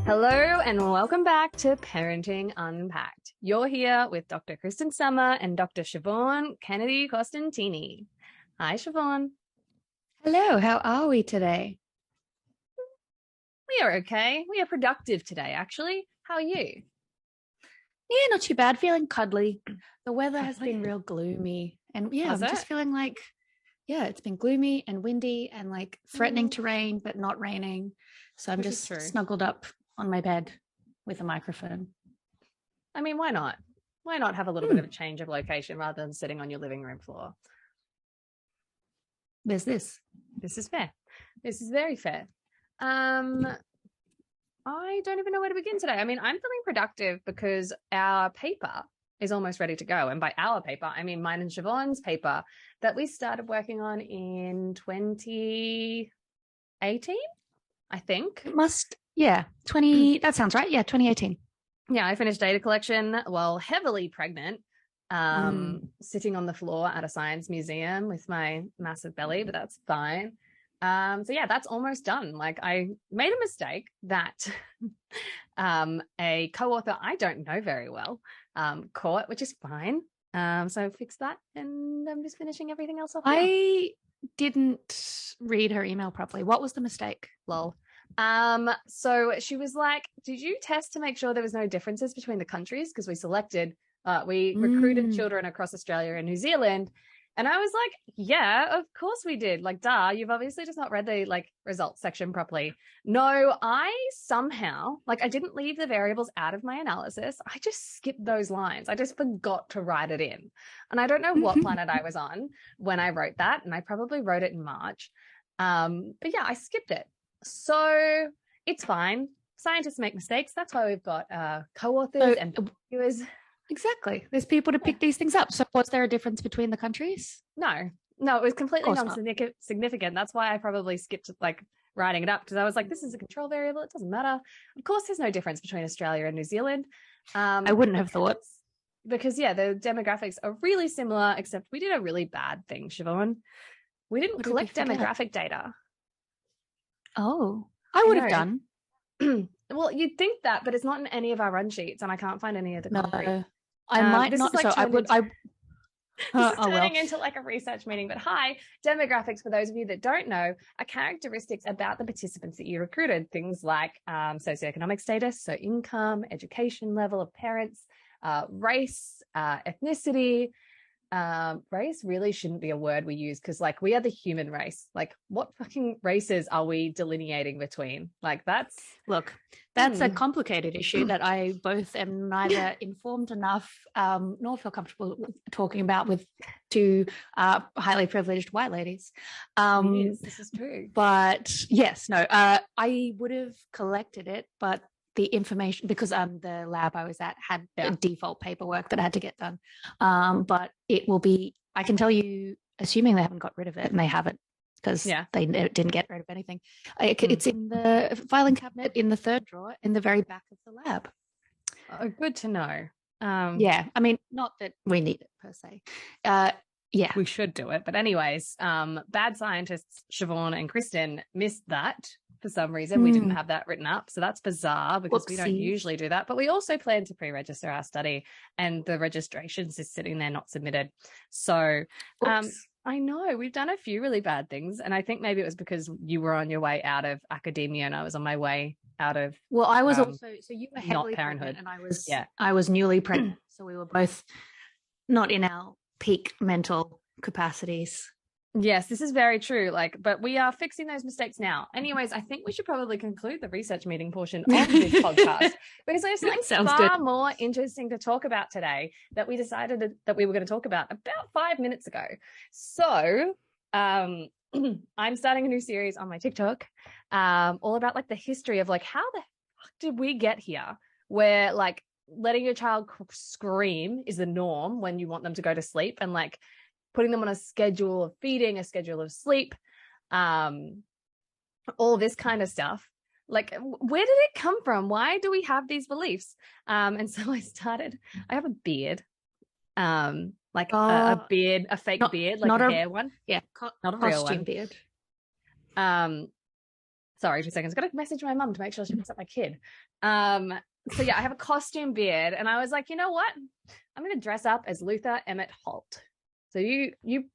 Hello and welcome back to Parenting Unpacked. You're here with Dr. Kristen Summer and Dr. Siobhan Kennedy Costantini. Hi, Siobhan. Hello, how are we today? We are okay. We are productive today, actually. How are you? Yeah, not too bad. Feeling cuddly. The weather has been real gloomy. And yeah, How's I'm it? just feeling like, it's been gloomy and windy and like threatening to rain, but not raining. So I'm Which just is true. snuggled up on my bed with a microphone. I mean, why not? Why not have a little bit of a change of location rather than sitting on your living room floor? There's this. This is fair. This is very fair. I don't even know where to begin today. I mean, I'm feeling productive because our paper is almost ready to go. And by our paper, I mean mine and Siobhan's paper that we started working on in 2018, I think. It must, that sounds right. Yeah, 2018. Yeah, I finished data collection while heavily pregnant, sitting on the floor at a science museum with my massive belly, but that's fine. So yeah, that's almost done. Like I made a mistake that a co-author I don't know very well caught, which is fine. So I fixed that and I'm just finishing everything else off now. I didn't read her email properly. What was the mistake? Lol. So she was like, did you test to make sure there was no differences between the countries? Because we recruited children across Australia and New Zealand. And I was like, yeah, of course we did. Like, duh, you've obviously just not read the results section properly. No, I somehow, I didn't leave the variables out of my analysis. I just skipped those lines. I just forgot to write it in. And I don't know what planet I was on when I wrote that. And I probably wrote it in March. But yeah, I skipped it. So it's fine. Scientists make mistakes. That's why we've got co-authors and viewers. Exactly. There's people to pick these things up. So was there a difference between the countries? No, it was completely non-significant. That's why I probably skipped writing it up, because I was like, this is a control variable. It doesn't matter. Of course, there's no difference between Australia and New Zealand. I wouldn't have thought. Because, yeah, the demographics are really similar, except we did a really bad thing, Siobhan. We didn't collect demographic data. Oh, I would have done. Well, you'd think that, but it's not in any of our run sheets, and I can't find any of the concrete. No, I might not. So I would. This is turning into a research meeting. But hi, demographics, for those of you that don't know, are characteristics about the participants that you recruited. Things like socioeconomic status, so income, education level of parents, race, ethnicity. Race really shouldn't be a word we use, because we are the human race. What fucking races are we delineating between? That's a complicated issue that I both am neither informed enough nor feel comfortable talking about with two highly privileged white ladies. This is true. But yes, no, I would have collected it, but the information, because the lab I was at had default paperwork that had to get done. But it will be, I can tell you, assuming they haven't got rid of it, and they haven't, because they didn't get rid of anything. It's in the filing cabinet in the third drawer in the very back of the lab. Oh, good to know. I mean, not that we need it per se. We should do it. But anyways, bad scientists, Siobhan and Kristen, missed that. For some reason, we didn't have that written up. So that's bizarre, because we don't usually do that. But we also plan to pre-register our study, and the registrations is sitting there not submitted. So I know we've done a few really bad things. And I think maybe it was because you were on your way out of academia and I was on my way out of I was also, so you were heavily not parenthood. And I was newly pregnant. So we were both not in our peak mental capacities. Yes, this is very true. But we are fixing those mistakes now. Anyways, I think we should probably conclude the research meeting portion of this podcast, because there's something more interesting to talk about today that we decided that we were going to talk about 5 minutes ago. So I'm starting a new series on my TikTok, all about the history of how the fuck did we get here, where letting your child scream is the norm when you want them to go to sleep, and putting them on a schedule of feeding, a schedule of sleep, all this kind of stuff. Where did it come from? Why do we have these beliefs? And so I have a beard, a beard, a fake beard, not a hair one. Yeah. Not a real one. Beard. Sorry, 2 seconds. Got to message my mum to make sure she picks up my kid. So yeah, I have a costume beard, and I was like, you know what? I'm going to dress up as Luther Emmet Holt. So you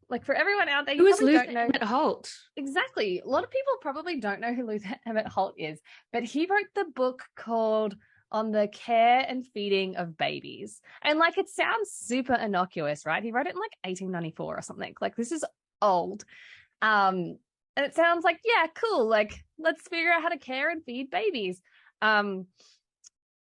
like, for everyone out there, you probably don't know Emmet Holt. Exactly. A lot of people probably don't know who Luther Emmet Holt is, but he wrote the book called On the Care and Feeding of Babies. And like, it sounds super innocuous, right? He wrote it in like 1894 or something. Like, this is old. And it sounds like, yeah, cool. Like, let's figure out how to care and feed babies.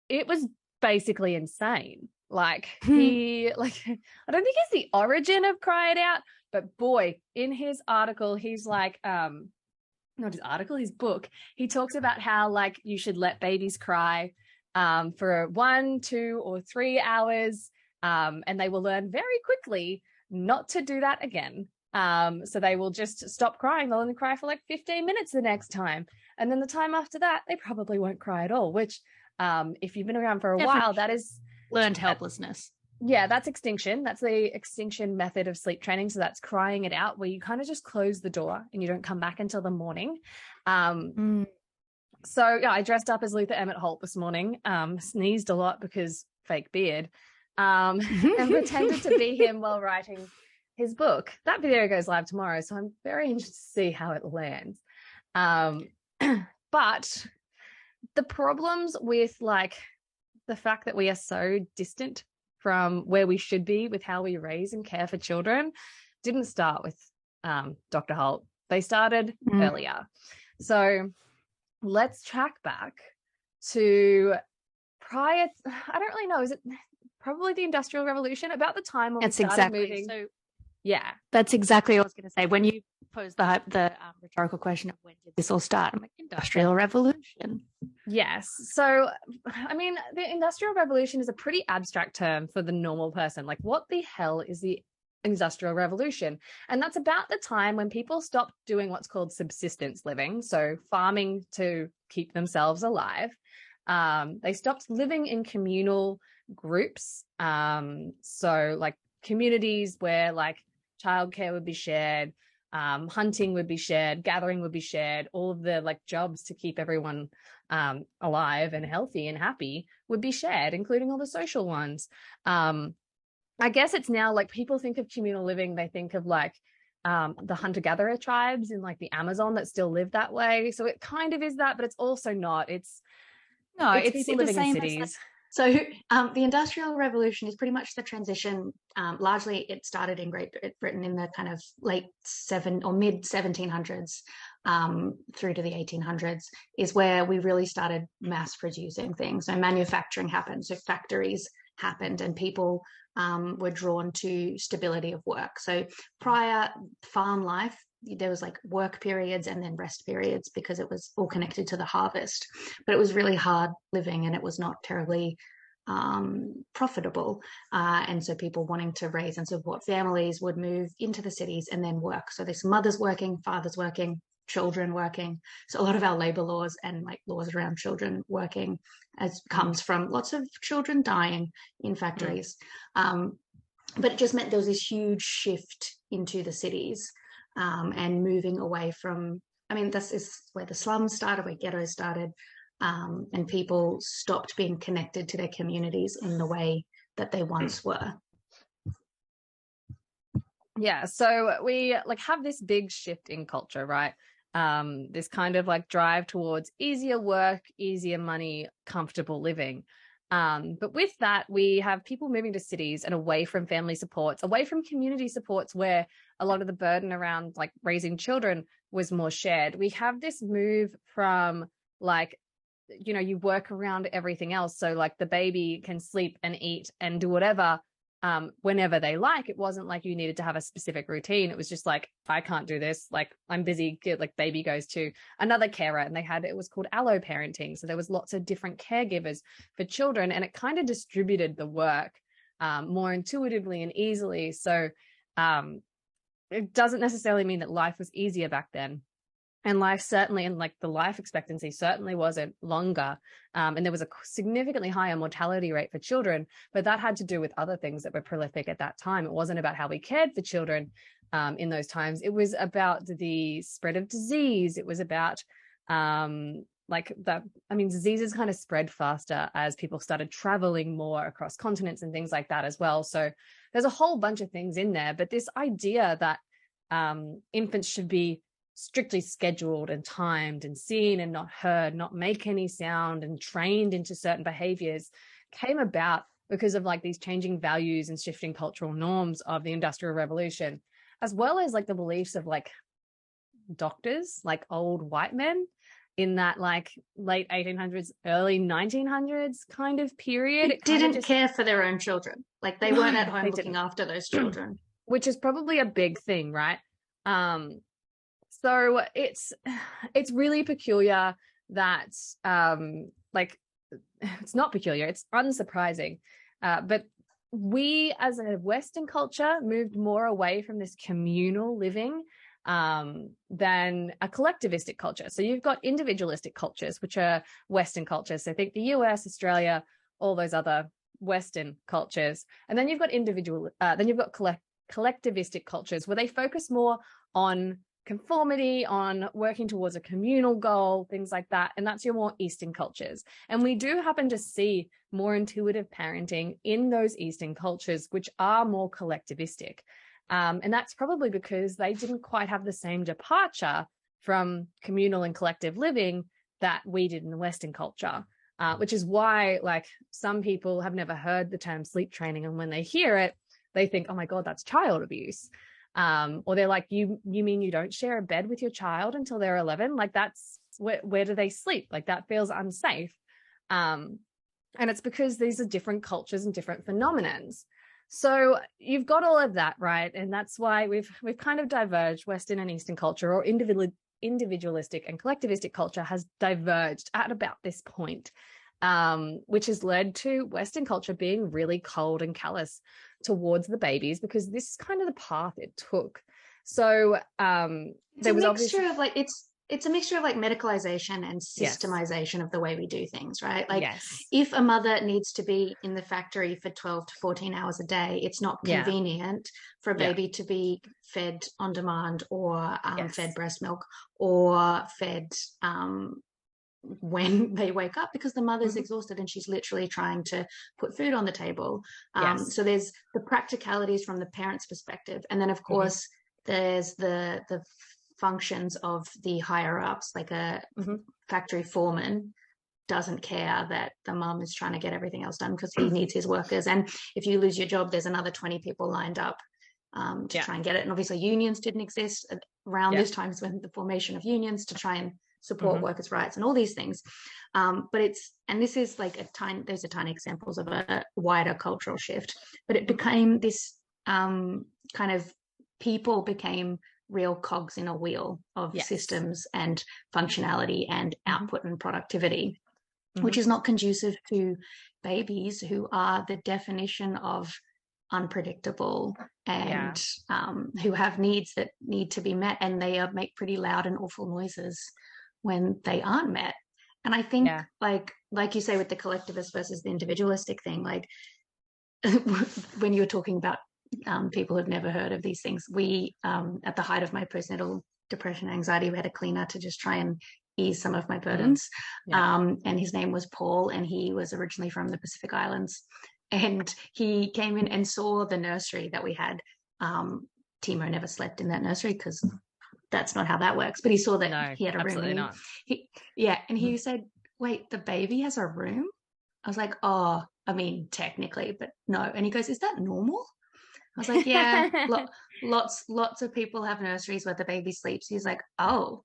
It was basically insane. Like, I don't think it's the origin of Cry It Out, but boy, in his article, he's like, not his article, his book, he talks about how like you should let babies cry for 1, 2, or 3 hours, and they will learn very quickly not to do that again. So they will just stop crying. They'll only cry for like 15 minutes the next time. And then the time after that, they probably won't cry at all, which if you've been around for a while, that is learned helplessness. Yeah, that's extinction. That's the extinction method of sleep training. So that's crying it out, where you kind of just close the door and you don't come back until the morning. So yeah, I dressed up as Luther Emmet Holt this morning, sneezed a lot because fake beard, and pretended to be him while writing his book. That video goes live tomorrow, so I'm very interested to see how it lands. But the problems with like the fact that we are so distant from where we should be with how we raise and care for children didn't start with Dr. Holt. They started earlier. So let's track back to I don't really know, is it probably the Industrial Revolution, about the time when we started moving? So, yeah. That's exactly what I was going to say. When you posed the rhetorical question of when did this all start, I'm like, Industrial Revolution. Yes. So, I mean, the Industrial Revolution is a pretty abstract term for the normal person. Like, what the hell is the Industrial Revolution? And that's about the time when people stopped doing what's called subsistence living, so farming to keep themselves alive. They stopped living in communal groups. So like communities where like childcare would be shared, hunting would be shared, gathering would be shared, all of the like jobs to keep everyone alive and healthy and happy would be shared, including all the social ones. I guess it's now like people think of communal living, they think of like the hunter-gatherer tribes in like the Amazon that still live that way. So it kind of is that, but it's also not. It's people living in cities. So the Industrial Revolution is pretty much the transition. Largely, it started in Great Britain in the kind of mid 1700s through to the 1800s, is where we really started mass producing things. So manufacturing happened. So factories happened, and people were drawn to stability of work. So prior farm life, there was like work periods and then rest periods because it was all connected to the harvest, but it was really hard living and it was not terribly profitable. And so people wanting to raise and support families would move into the cities and then work. So there's mothers working, fathers working, children working. So a lot of our labor laws and like laws around children working comes from lots of children dying in factories. But it just meant there was this huge shift into the cities. And moving away from, I mean, this is where the slums started, where ghettos started, and people stopped being connected to their communities in the way that they once were. Yeah, so we like have this big shift in culture, right? This kind of like drive towards easier work, easier money, comfortable living. But with that, we have people moving to cities and away from family supports, away from community supports where a lot of the burden around like raising children was more shared. We have this move from like, you know, you work around everything else. So like the baby can sleep and eat and do whatever whenever they like. It wasn't like you needed to have a specific routine. It was just like, I can't do this. Like I'm busy. Like baby goes to another carer, and it was called allo parenting. So there was lots of different caregivers for children, and it kind of distributed the work more intuitively and easily. So it doesn't necessarily mean that life was easier back then. And life certainly, and like the life expectancy certainly wasn't longer. And there was a significantly higher mortality rate for children, but that had to do with other things that were prolific at that time. It wasn't about how we cared for children in those times. It was about the spread of disease. It was about Diseases kind of spread faster as people started traveling more across continents and things like that as well. So there's a whole bunch of things in there, but this idea that infants should be strictly scheduled and timed and seen and not heard, not make any sound, and trained into certain behaviors came about because of like these changing values and shifting cultural norms of the Industrial Revolution, as well as like the beliefs of like doctors, like old white men in that like late 1800s, early 1900s kind of period. It didn't care for their own children. Like they weren't at home looking after those children. Which is probably a big thing, right? So it's really peculiar that it's not peculiar, it's unsurprising. But we as a Western culture moved more away from this communal living than a collectivistic culture. So you've got individualistic cultures, which are Western cultures. So think the US, Australia, all those other Western cultures. And then you've got collectivistic cultures where they focus more on conformity, on working towards a communal goal, things like that. And that's your more Eastern cultures. And we do happen to see more intuitive parenting in those Eastern cultures, which are more collectivistic. And that's probably because they didn't quite have the same departure from communal and collective living that we did in the Western culture, which is why like some people have never heard the term sleep training. And when they hear it, they think, oh my God, that's child abuse. Or they're like, you mean you don't share a bed with your child until they're 11? Like that's where do they sleep? Like that feels unsafe. And it's because these are different cultures and different phenomenons. So you've got all of that, right? And that's why we've kind of diverged. Western and Eastern culture, or individualistic and collectivistic culture, has diverged at about this point, which has led to Western culture being really cold and callous towards the babies, because this is kind of the path it took. So there was obviously of like it's a mixture of like medicalization and systemization of the way we do things, right? Like if a mother needs to be in the factory for 12 to 14 hours a day, it's not convenient for a baby to be fed on demand or fed breast milk or fed when they wake up, because the mother's exhausted and she's literally trying to put food on the table. So there's the practicalities from the parent's perspective. And then of course there's the functions of the higher ups, like a factory foreman doesn't care that the mum is trying to get everything else done because he needs his workers. And if you lose your job, there's another 20 people lined up to try and get it. And obviously unions didn't exist around this time, when the formation of unions to try and support workers' rights and all these things. But this is like those are tiny examples of a wider cultural shift, but it became this kind of people became real cogs in a wheel of systems and functionality and output and productivity, which is not conducive to babies who are the definition of unpredictable and who have needs that need to be met, and they make pretty loud and awful noises when they aren't met. And I think like you say with the collectivist versus the individualistic thing, like when you're talking about people who've never heard of these things, we at the height of my postnatal depression and anxiety, we had a cleaner to just try and ease some of my burdens. And his name was Paul, and he was originally from the Pacific Islands, and he came in and saw the nursery that we had. Timo never slept in that nursery because that's not how that works, but he saw that he had a room. Not. And he said, wait, the baby has a room? I was like, oh, I mean, technically, but no. And he goes, is that normal? I was like, yeah, lots of people have nurseries where the baby sleeps. He's like, oh,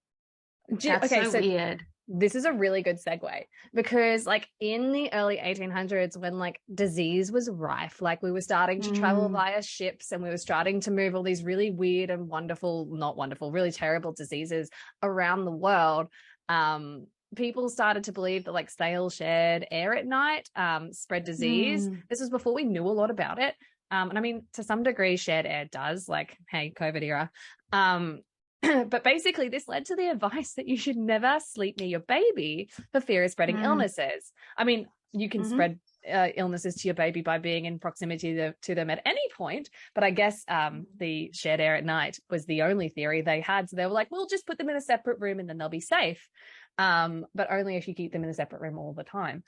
that's so weird. This is a really good segue, because like in the early 1800s, when like disease was rife, like we were starting to travel via ships and we were starting to move all these really weird and really terrible diseases around the world. People started to believe that like stale shared air at night spread disease. This was before we knew a lot about it. And I mean, to some degree, shared air does, like, hey, COVID era. But basically, this led to the advice that you should never sleep near your baby for fear of spreading illnesses. I mean, you can spread illnesses to your baby by being in proximity to them at any point. But I guess the shared air at night was the only theory they had. So they were like, we'll just put them in a separate room and then they'll be safe. but only if you keep them in a separate room all the time.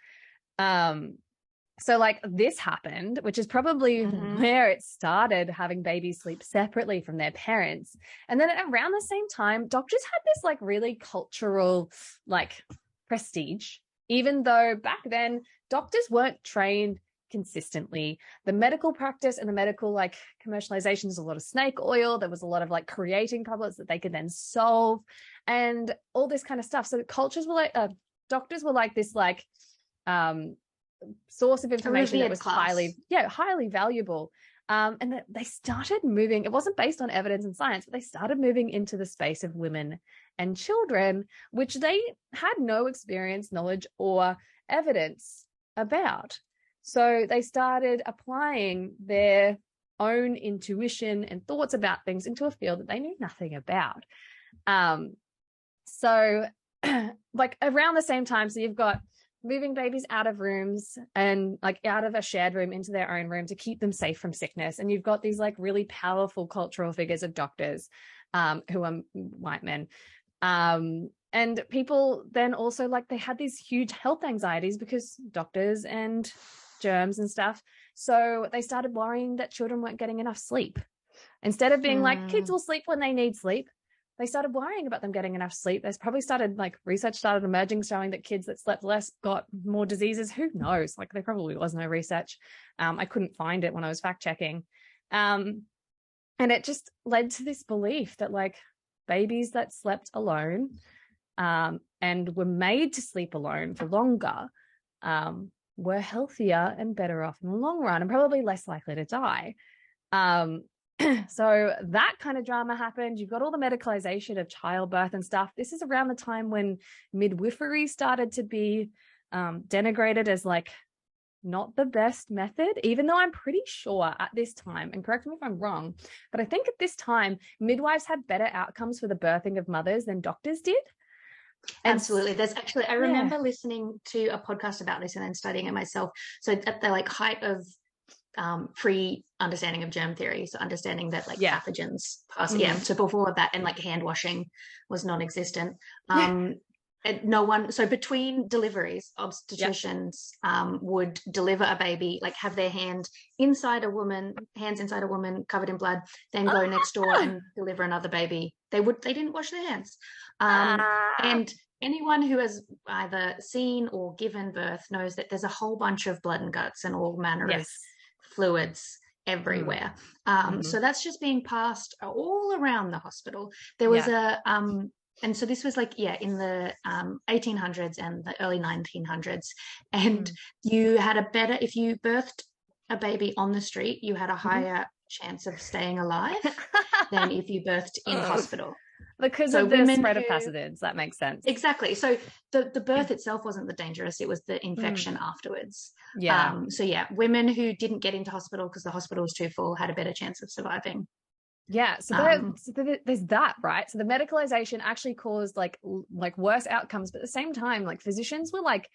So like this happened, which is probably where it started, having babies sleep separately from their parents. And then around the same time, doctors had this like really cultural like prestige, even though back then doctors weren't trained consistently. The medical practice and the medical like commercialization is a lot of snake oil. There was a lot of like creating problems that they could then solve and all this kind of stuff. So cultures were like, doctors were like this like source of information that was highly valuable. And they started moving, it wasn't based on evidence and science, but they started moving into the space of women and children, which they had no experience, knowledge, or evidence about. So they started applying their own intuition and thoughts about things into a field that they knew nothing about. So like around the same time, so you've got moving babies out of rooms and like out of a shared room into their own room to keep them safe from sickness. And you've got these like really powerful cultural figures of doctors who are white men. And people then also like they had these huge health anxieties because doctors and germs and stuff. So they started worrying that children weren't getting enough sleep. Instead of being like kids will sleep when they need sleep, they started worrying about them getting enough sleep. There's probably started like research started emerging showing that kids that slept less got more diseases. Who knows? Like there probably was no research. I couldn't find it when I was fact checking. And it just led to this belief that like babies that slept alone and were made to sleep alone for longer were healthier and better off in the long run and probably less likely to die. So that kind of drama happened. You've got all the medicalization of childbirth and stuff. This is around the time when midwifery started to be denigrated as like not the best method, even though I'm pretty sure at this time, and correct me if I'm wrong, but I think at this time, midwives had better outcomes for the birthing of mothers than doctors did. Absolutely. There's actually, I remember listening to a podcast about this and then studying it myself. So at the like height of pre-understanding of germ theory, so understanding that like pathogens pass, so before that, and like hand washing was non-existent. And no one, so between deliveries, obstetricians would deliver a baby, like have their hands inside a woman covered in blood, then go next door and deliver another baby. They didn't wash their hands. And anyone who has either seen or given birth knows that there's a whole bunch of blood and guts and all manner of fluids everywhere. So that's just being passed all around the hospital. There was and so this was like, in the 1800s and the early 1900s. And you had if you birthed a baby on the street, you had a higher chance of staying alive than if you birthed in hospital. Because of the spread of pathogens, that makes sense. Exactly. So the birth itself wasn't the dangerous, it was the infection afterwards. Women who didn't get into hospital because the hospital was too full had a better chance of surviving. So there's that, right? So the medicalization actually caused like worse outcomes, but at the same time, like physicians were like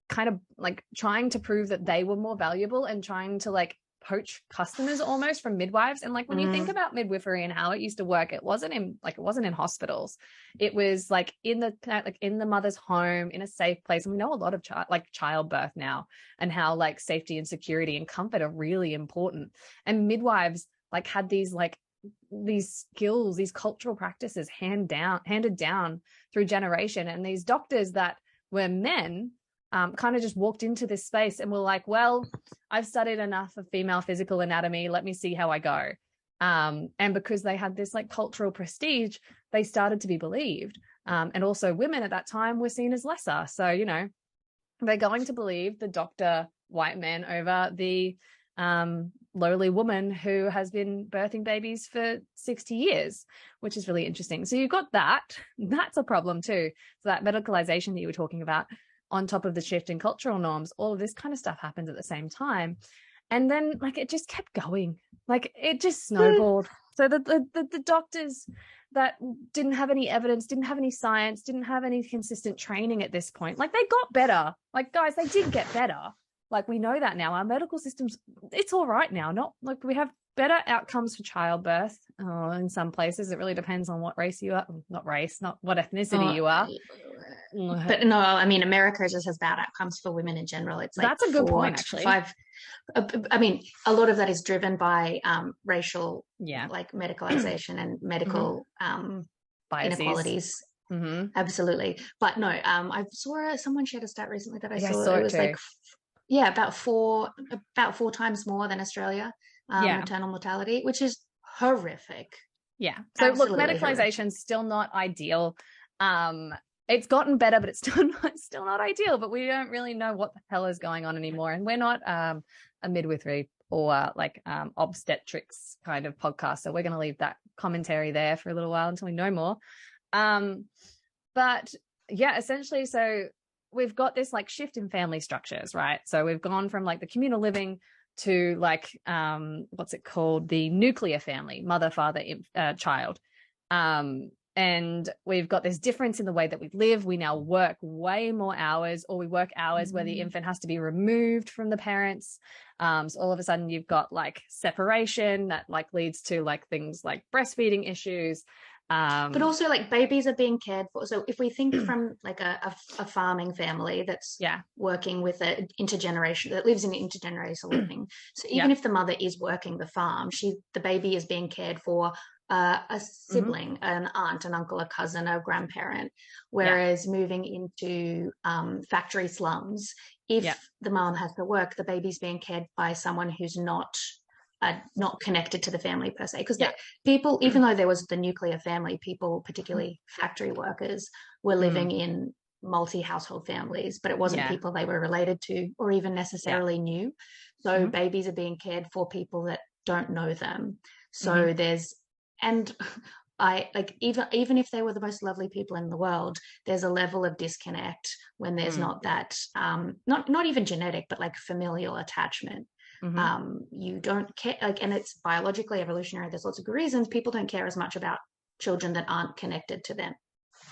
kind of like trying to prove that they were more valuable and trying to like poach customers almost from midwives. And like when you think about midwifery and how it used to work, it wasn't in hospitals. It was like in the mother's home, in a safe place. And we know a lot of childbirth now and how like safety and security and comfort are really important. And midwives like had these skills, these cultural practices handed down through generation. And these doctors that were men kind of just walked into this space and were like, well, I've studied enough of female physical anatomy. Let me see how I go. And because they had this like cultural prestige, they started to be believed. And also women at that time were seen as lesser. So, you know, they're going to believe the doctor, white man, over the lowly woman who has been birthing babies for 60 years, which is really interesting. So you've got that. That's a problem too. So that medicalization that you were talking about, on top of the shift in cultural norms, all of this kind of stuff happens at the same time. And then like it just kept going. Like it just snowballed. So the doctors that didn't have any evidence, didn't have any science, didn't have any consistent training at this point, like they got better. Like guys, they did get better. Like we know that now. Our medical systems, it's all right now. Not like we have better outcomes for childbirth. In some places, it really depends on what race you are. Not race, not what ethnicity you are. But no, I mean, America just has bad outcomes for women in general. It's like that's a good point, actually. 5. I mean, a lot of that is driven by racial, like medicalization and medical inequalities. Absolutely. But no, I saw someone shared a stat recently that I saw it was too. Like, about four times more than Australia, maternal mortality, which is horrific. Yeah. So absolutely, look, medicalization is still not ideal. It's gotten better, but it's still not ideal. But we don't really know what the hell is going on anymore. And we're not a midwifery or like obstetrics kind of podcast. So we're going to leave that commentary there for a little while until we know more. But yeah, essentially, so we've got this like shift in family structures, right? So we've gone from like the communal living to like, what's it called? The nuclear family, mother, father, child. And we've got this difference in the way that we live. We now work way more hours, or we work hours where the infant has to be removed from the parents. So all of a sudden you've got like separation that like leads to like things like breastfeeding issues. But also like babies are being cared for. So if we think from like a farming family that's working with an intergeneration, that lives in intergenerational living. So even if the mother is working the farm, the baby is being cared for a sibling, an aunt, an uncle, a cousin, a grandparent. Whereas moving into factory slums, if the mom has to work, the baby's being cared by someone who's not connected to the family per se, because people, even though there was the nuclear family, people, particularly factory workers, were living in multi-household families, but it wasn't people they were related to or even necessarily knew. So babies are being cared for people that don't know them. So I like, even if they were the most lovely people in the world, there's a level of disconnect when there's not that not even genetic, but like familial attachment. You don't care, like, and it's biologically evolutionary. There's lots of good reasons people don't care as much about children that aren't connected to them.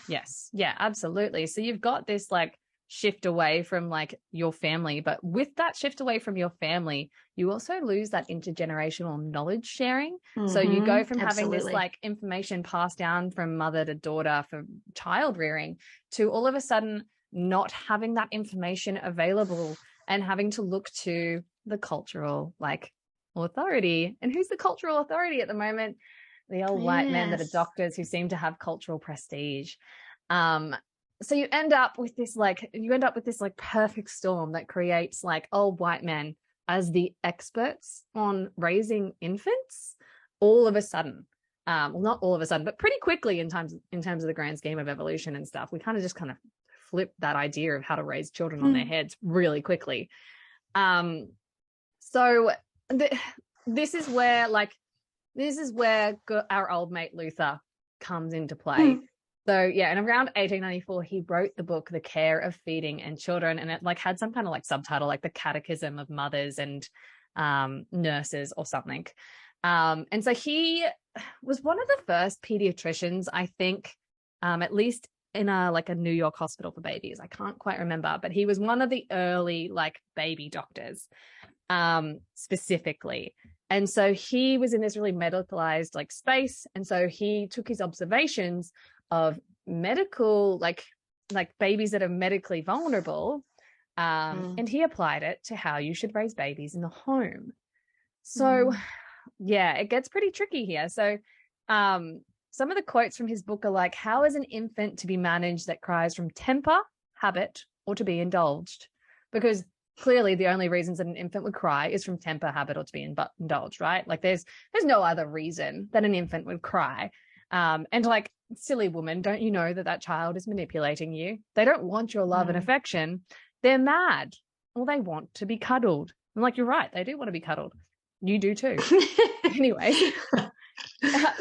Yes. Yeah, absolutely. So you've got this like shift away from like your family, but with that shift away from your family, you also lose that intergenerational knowledge sharing. So you go from having this like information passed down from mother to daughter for child rearing to all of a sudden not having that information available and having to look to the cultural like authority. And who's the cultural authority at the moment? The old white men that are doctors who seem to have cultural prestige. So you end up with this like perfect storm that creates like old white men as the experts on raising infants all of a sudden. Well, not all of a sudden, but pretty quickly in terms of the grand scheme of evolution and stuff. We kind of flip that idea of how to raise children on their heads really quickly. So this is where our old mate Luther comes into play. So yeah, and around 1894, he wrote the book, The Care of Feeding and Children, and it like had some kind of like subtitle, like The Catechism of Mothers and Nurses or something. And so he was one of the first pediatricians, I think, at least in a New York hospital for babies. I can't quite remember, but he was one of the early like baby doctors, specifically. And so he was in this really medicalized like space. And so he took his observations of medical, like babies that are medically vulnerable, and he applied it to how you should raise babies in the home. So yeah, it gets pretty tricky here. So some of the quotes from his book are like, how is an infant to be managed that cries from temper, habit, or to be indulged? Because clearly the only reasons that an infant would cry is from temper, habit, or to be indulged, right? Like there's no other reason that an infant would cry. And like, silly woman, don't you know that child is manipulating you? They don't want your love and affection. They're mad, or they want to be cuddled. I'm like, you're right, they do want to be cuddled. You do too. Anyway,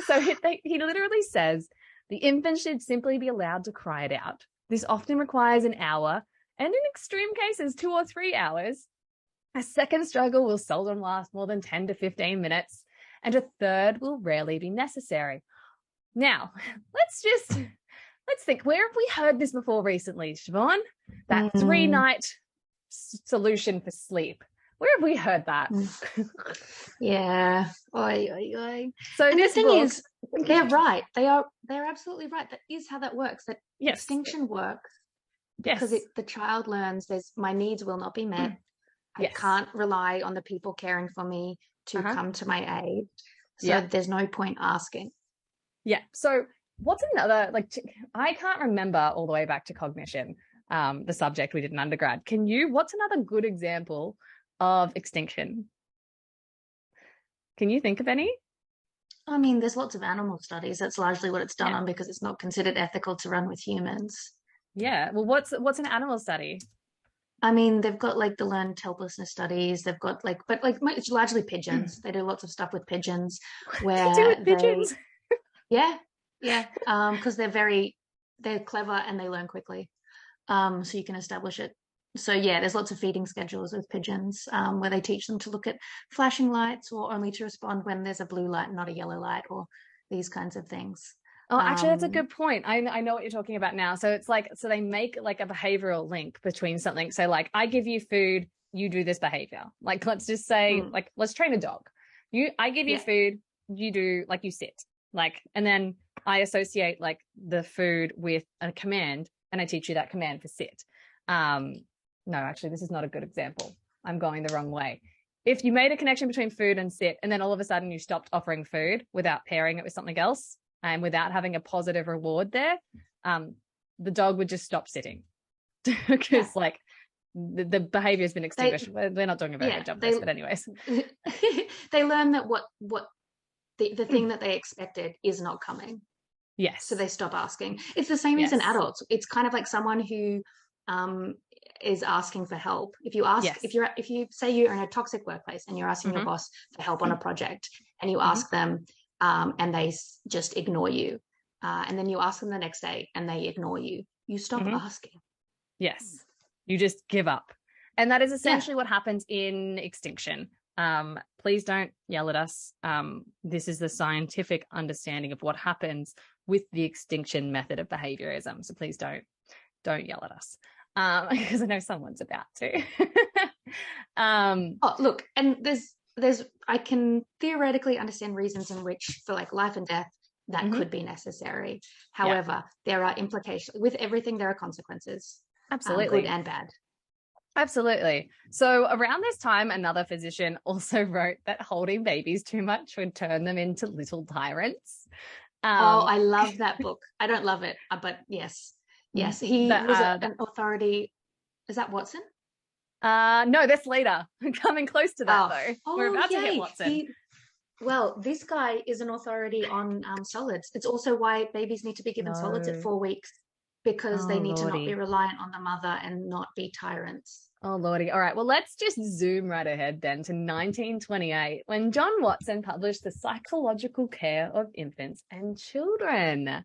so he literally says the infant should simply be allowed to cry it out. This often requires an hour, and in extreme cases 2 or 3 hours. A second struggle will seldom last more than 10 to 15 minutes, and a third will rarely be necessary. Now, let's think, where have we heard this before recently, Siobhan? That 3-night solution for sleep. Where have we heard that? Yeah. Oy, oy, oy. So and the this thing book, is, they're right. They're absolutely right. That is how that works. That yes, extinction works because yes, the child learns my needs will not be met. I can't rely on the people caring for me to come to my aid. So there's no point asking. Yeah. So what's another, like, I can't remember all the way back to cognition, the subject we did in undergrad. What's another good example of extinction? Can you think of any? I mean, there's lots of animal studies. That's largely what it's done on because it's not considered ethical to run with humans. Yeah. Well, what's an animal study? I mean, they've got like the learned helplessness studies. They've got like, but like it's largely pigeons. They do lots of stuff with pigeons. Where do with pigeons? Yeah. Because they're clever and they learn quickly. So you can establish it. So yeah, there's lots of feeding schedules with pigeons where they teach them to look at flashing lights or only to respond when there's a blue light, not a yellow light, or these kinds of things. Oh, actually, that's a good point. I know what you're talking about now. So it's like, so they make like a behavioral link between something. So like, I give you food, you do this behavior. Like, let's just say, like, let's train a dog. I give you food, you do, like, you sit. Like, and then I associate like the food with a command and I teach you that command for sit. No, actually, this is not a good example. I'm going the wrong way. If you made a connection between food and sit, and then all of a sudden you stopped offering food without pairing it with something else, and without having a positive reward there, the dog would just stop sitting because like the behavior has been extinguished. They're not doing a very good job of this, but anyways. They learn that what the thing that they expected is not coming. Yes. So they stop asking. It's the same as an adult. It's kind of like someone who is asking for help. If you ask, if you say you're in a toxic workplace and you're asking your boss for help on a project and you ask them and they just ignore you, and then you ask them the next day and they ignore you, you stop asking. Yes. You just give up. And that is essentially what happens in extinction. Please don't yell at us. This is the scientific understanding of what happens with the extinction method of behaviorism. So please don't yell at us. Because I know someone's about to. Oh, look, and there's I can theoretically understand reasons in which for like life and death that could be necessary. However, there are implications with everything. There are consequences, absolutely, good and bad. Absolutely. So around this time, another physician also wrote that holding babies too much would turn them into little tyrants. I love that book. I don't love it, but yes, he was an authority. Is that Watson? No, that's later. Coming close to that though. We're about to hit Watson. This guy is an authority on solids. It's also why babies need to be given solids at 4 weeks, because they need to not be reliant on the mother and not be tyrants. Oh, Lordy. All right. Well, let's just zoom right ahead then to 1928 when John Watson published The Psychological Care of Infants and Children.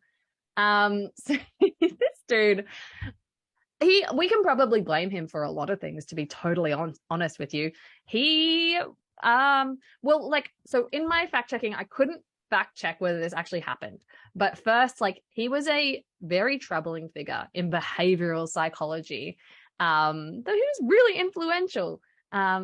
So this dude, we can probably blame him for a lot of things, to be totally honest with you. So in my fact checking, I couldn't fact check whether this actually happened. But first, like, he was a very troubling figure in behavioral psychology, though he was really influential,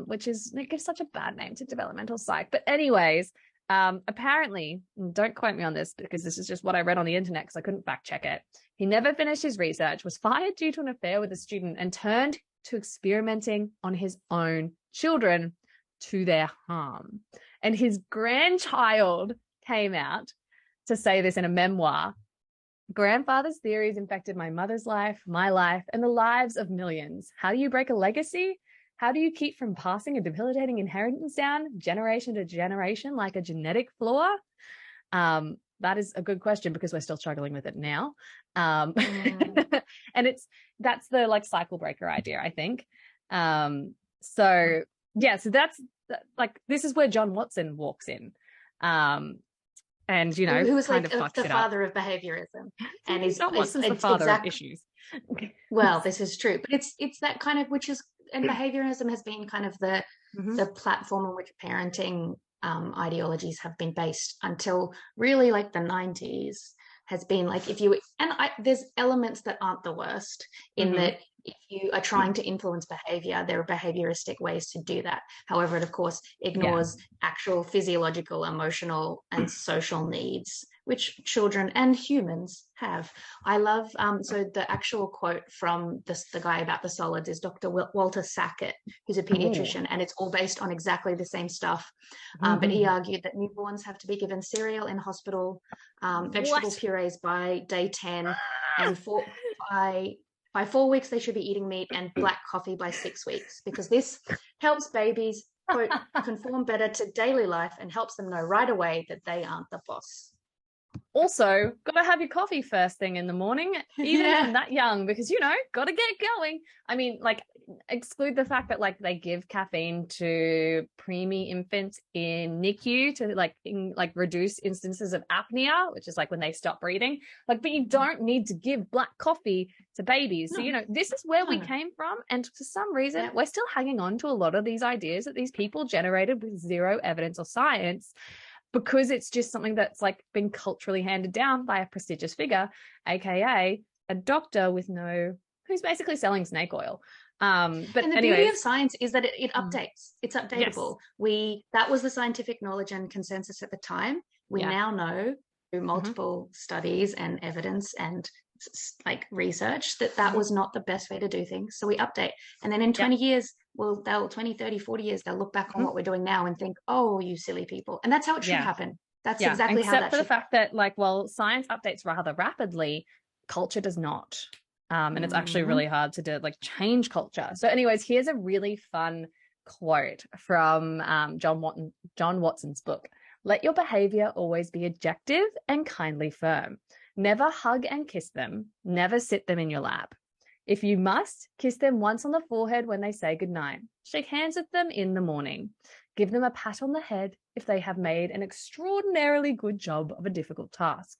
which it gives such a bad name to developmental psych. But anyways, apparently, don't quote me on this because this is just what I read on the internet because I couldn't fact check it. He never finished his research, was fired due to an affair with a student, and turned to experimenting on his own children to their harm. And his grandchild came out to say this in a memoir. Grandfather's theories infected my mother's life, my life, and the lives of millions. How do you break a legacy? How do you keep from passing a debilitating inheritance down generation to generation like a genetic flaw? That is a good question because we're still struggling with it now. And that's the like cycle breaker idea, I think. So that's like, this is where John Watson walks in. And, you know, who was kind like of the father of behaviorism, and he's John Watson's the father of issues. Well, this is true, but it's that kind of, which is, and behaviorism has been kind of the platform on which parenting ideologies have been based until really like the 90s. Has been like, there's elements that aren't the worst in that if you are trying to influence behavior, there are behavioristic ways to do that. However, it of course ignores actual physiological, emotional, and social needs, which children and humans have. I love, so the actual quote from the guy about the solids is Dr. Walter Sackett, who's a pediatrician, and it's all based on exactly the same stuff. But he argued that newborns have to be given cereal in hospital, vegetable purees by day 10, and by 4 weeks, they should be eating meat, and black coffee by 6 weeks, because this helps babies, quote, conform better to daily life and helps them know right away that they aren't the boss. Also, got to have your coffee first thing in the morning, even when that young, because, got to get going. I mean, like, exclude the fact that, like, they give caffeine to preemie infants in NICU to, reduce instances of apnea, which is, like, when they stop breathing. Like, but you don't need to give black coffee to babies. So, this is where we came from. And for some reason, we're still hanging on to a lot of these ideas that these people generated with zero evidence or science, because it's just something that's, like, been culturally handed down by a prestigious figure, aka a doctor who's basically selling snake oil. But the beauty of science is that it updates. It's updatable. Yes. That was the scientific knowledge and consensus at the time. We now know through multiple studies and evidence and like research that was not the best way to do things. So we update. And then in 20 years, 20, 30, 40 years, they'll look back on what we're doing now and think, oh, you silly people. And that's how it should happen. That's exactly how that Except for the fact that, like, while science updates rather rapidly, culture does not. And it's actually really hard to change culture. So anyways, here's a really fun quote from John Watson's book. Let your behavior always be objective and kindly firm. Never hug and kiss them. Never sit them in your lap. If you must, kiss them once on the forehead when they say goodnight. Shake hands with them in the morning. Give them a pat on the head if they have made an extraordinarily good job of a difficult task.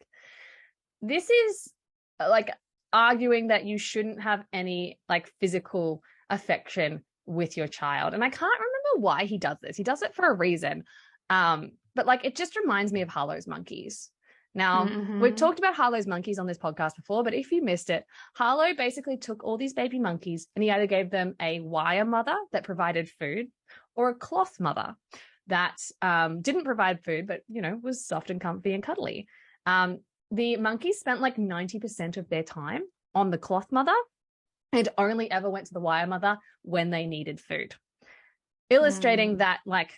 This is like arguing that you shouldn't have any like physical affection with your child. And I can't remember why he does this. He does it for a reason. But like, it just reminds me of Harlow's monkeys. Now, we've talked about Harlow's monkeys on this podcast before, but if you missed it, Harlow basically took all these baby monkeys and he either gave them a wire mother that provided food or a cloth mother that didn't provide food, but, you know, was soft and comfy and cuddly. The monkeys spent like 90% of their time on the cloth mother and only ever went to the wire mother when they needed food, illustrating that like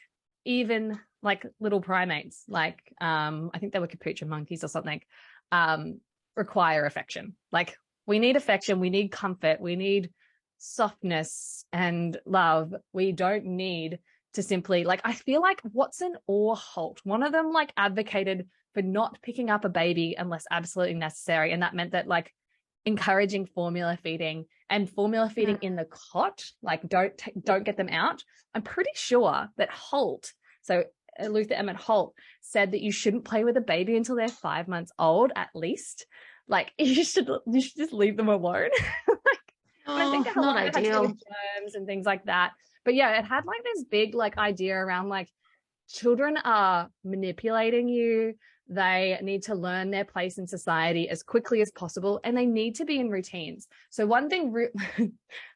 even like little primates, like I think they were capuchin monkeys or something, require affection. Like we need affection, we need comfort, we need softness and love. We don't need to simply like, I feel like Watson or Holt, one of them like advocated for not picking up a baby unless absolutely necessary. And that meant that like encouraging formula feeding and formula feeding in the cot, like don't get them out. I'm pretty sure that Holt, so Luther Emmet Holt, said that you shouldn't play with a baby until they're 5 months old at least. Like you should just leave them alone. I think not ideal. Germs and things like that. But yeah, it had like this big like idea around like children are manipulating you. They need to learn their place in society as quickly as possible, and they need to be in routines. So one thing,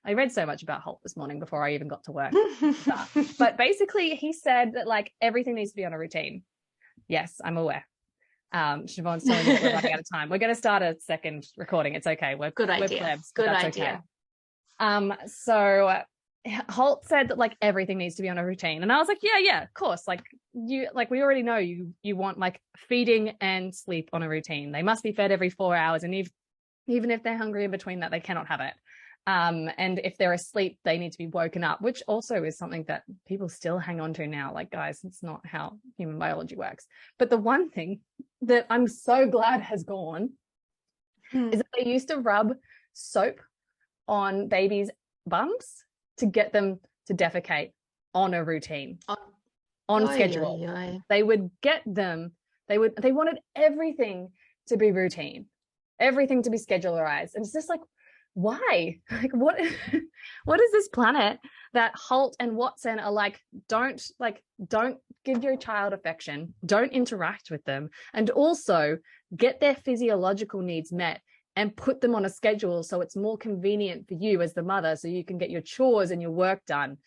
I read so much about Holt this morning before I even got to work. But basically he said that like everything needs to be on a routine. Yes, I'm aware. Siobhan's telling me that we're running out of time. We're going to start a second recording. It's okay. We're plebs, Good idea. Okay. So Holt said that like everything needs to be on a routine. And I was like, yeah, of course. Like we already know you want like feeding and sleep on a routine. They must be fed every 4 hours. And even if they're hungry in between that, they cannot have it. And if they're asleep, they need to be woken up, which also is something that people still hang on to now. Like, guys, it's not how human biology works. But the one thing that I'm so glad has gone is that they used to rub soap on babies' bums to get them to defecate on a routine, on schedule. They would get them, they wanted everything to be routine, everything to be schedularized. And it's just like, why? Like, what is this planet that Holt and Watson are like, don't give your child affection, don't interact with them, and also get their physiological needs met and put them on a schedule so it's more convenient for you as the mother, so you can get your chores and your work done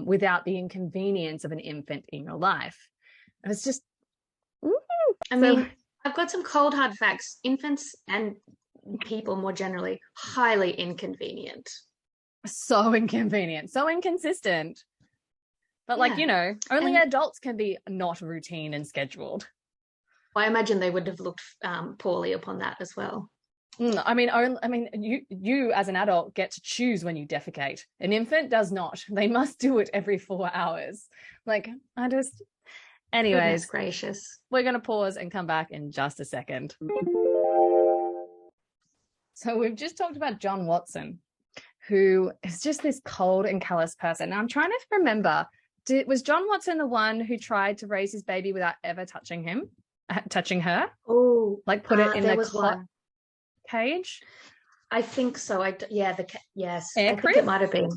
without the inconvenience of an infant in your life. And it's just, I mean, I've got some cold hard facts. Infants and people more generally, highly inconvenient. So inconvenient, so inconsistent. But like, only adults can be not routine and scheduled. I imagine they would have looked poorly upon that as well. I mean, you as an adult get to choose when you defecate. An infant does not. They must do it every 4 hours. Like, anyways. Goodness gracious. We're going to pause and come back in just a second. So we've just talked about John Watson, who is just this cold and callous person. Now I'm trying to remember, was John Watson the one who tried to raise his baby without ever touching her? Oh, like put it in the cage? I think so. Yes. Air I crib? think it might have been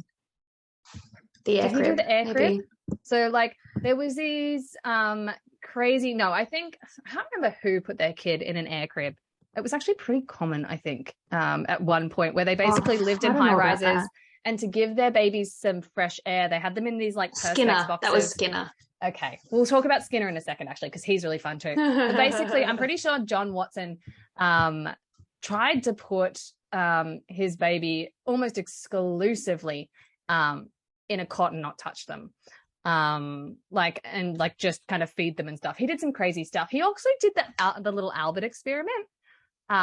the air crib. Did he do the air maybe. crib? So like there was these crazy, I can't remember who put their kid in an air crib. It was actually pretty common, I think, at one point, where they basically lived in high rises, and to give their babies some fresh air, they had them in these like Perspex boxes. That was Skinner. Okay, we'll talk about Skinner in a second, actually, because he's really fun too. But basically, I'm pretty sure John Watson tried to put his baby almost exclusively in a cot and not touch them, just kind of feed them and stuff. He did some crazy stuff. He also did the little Albert experiment. So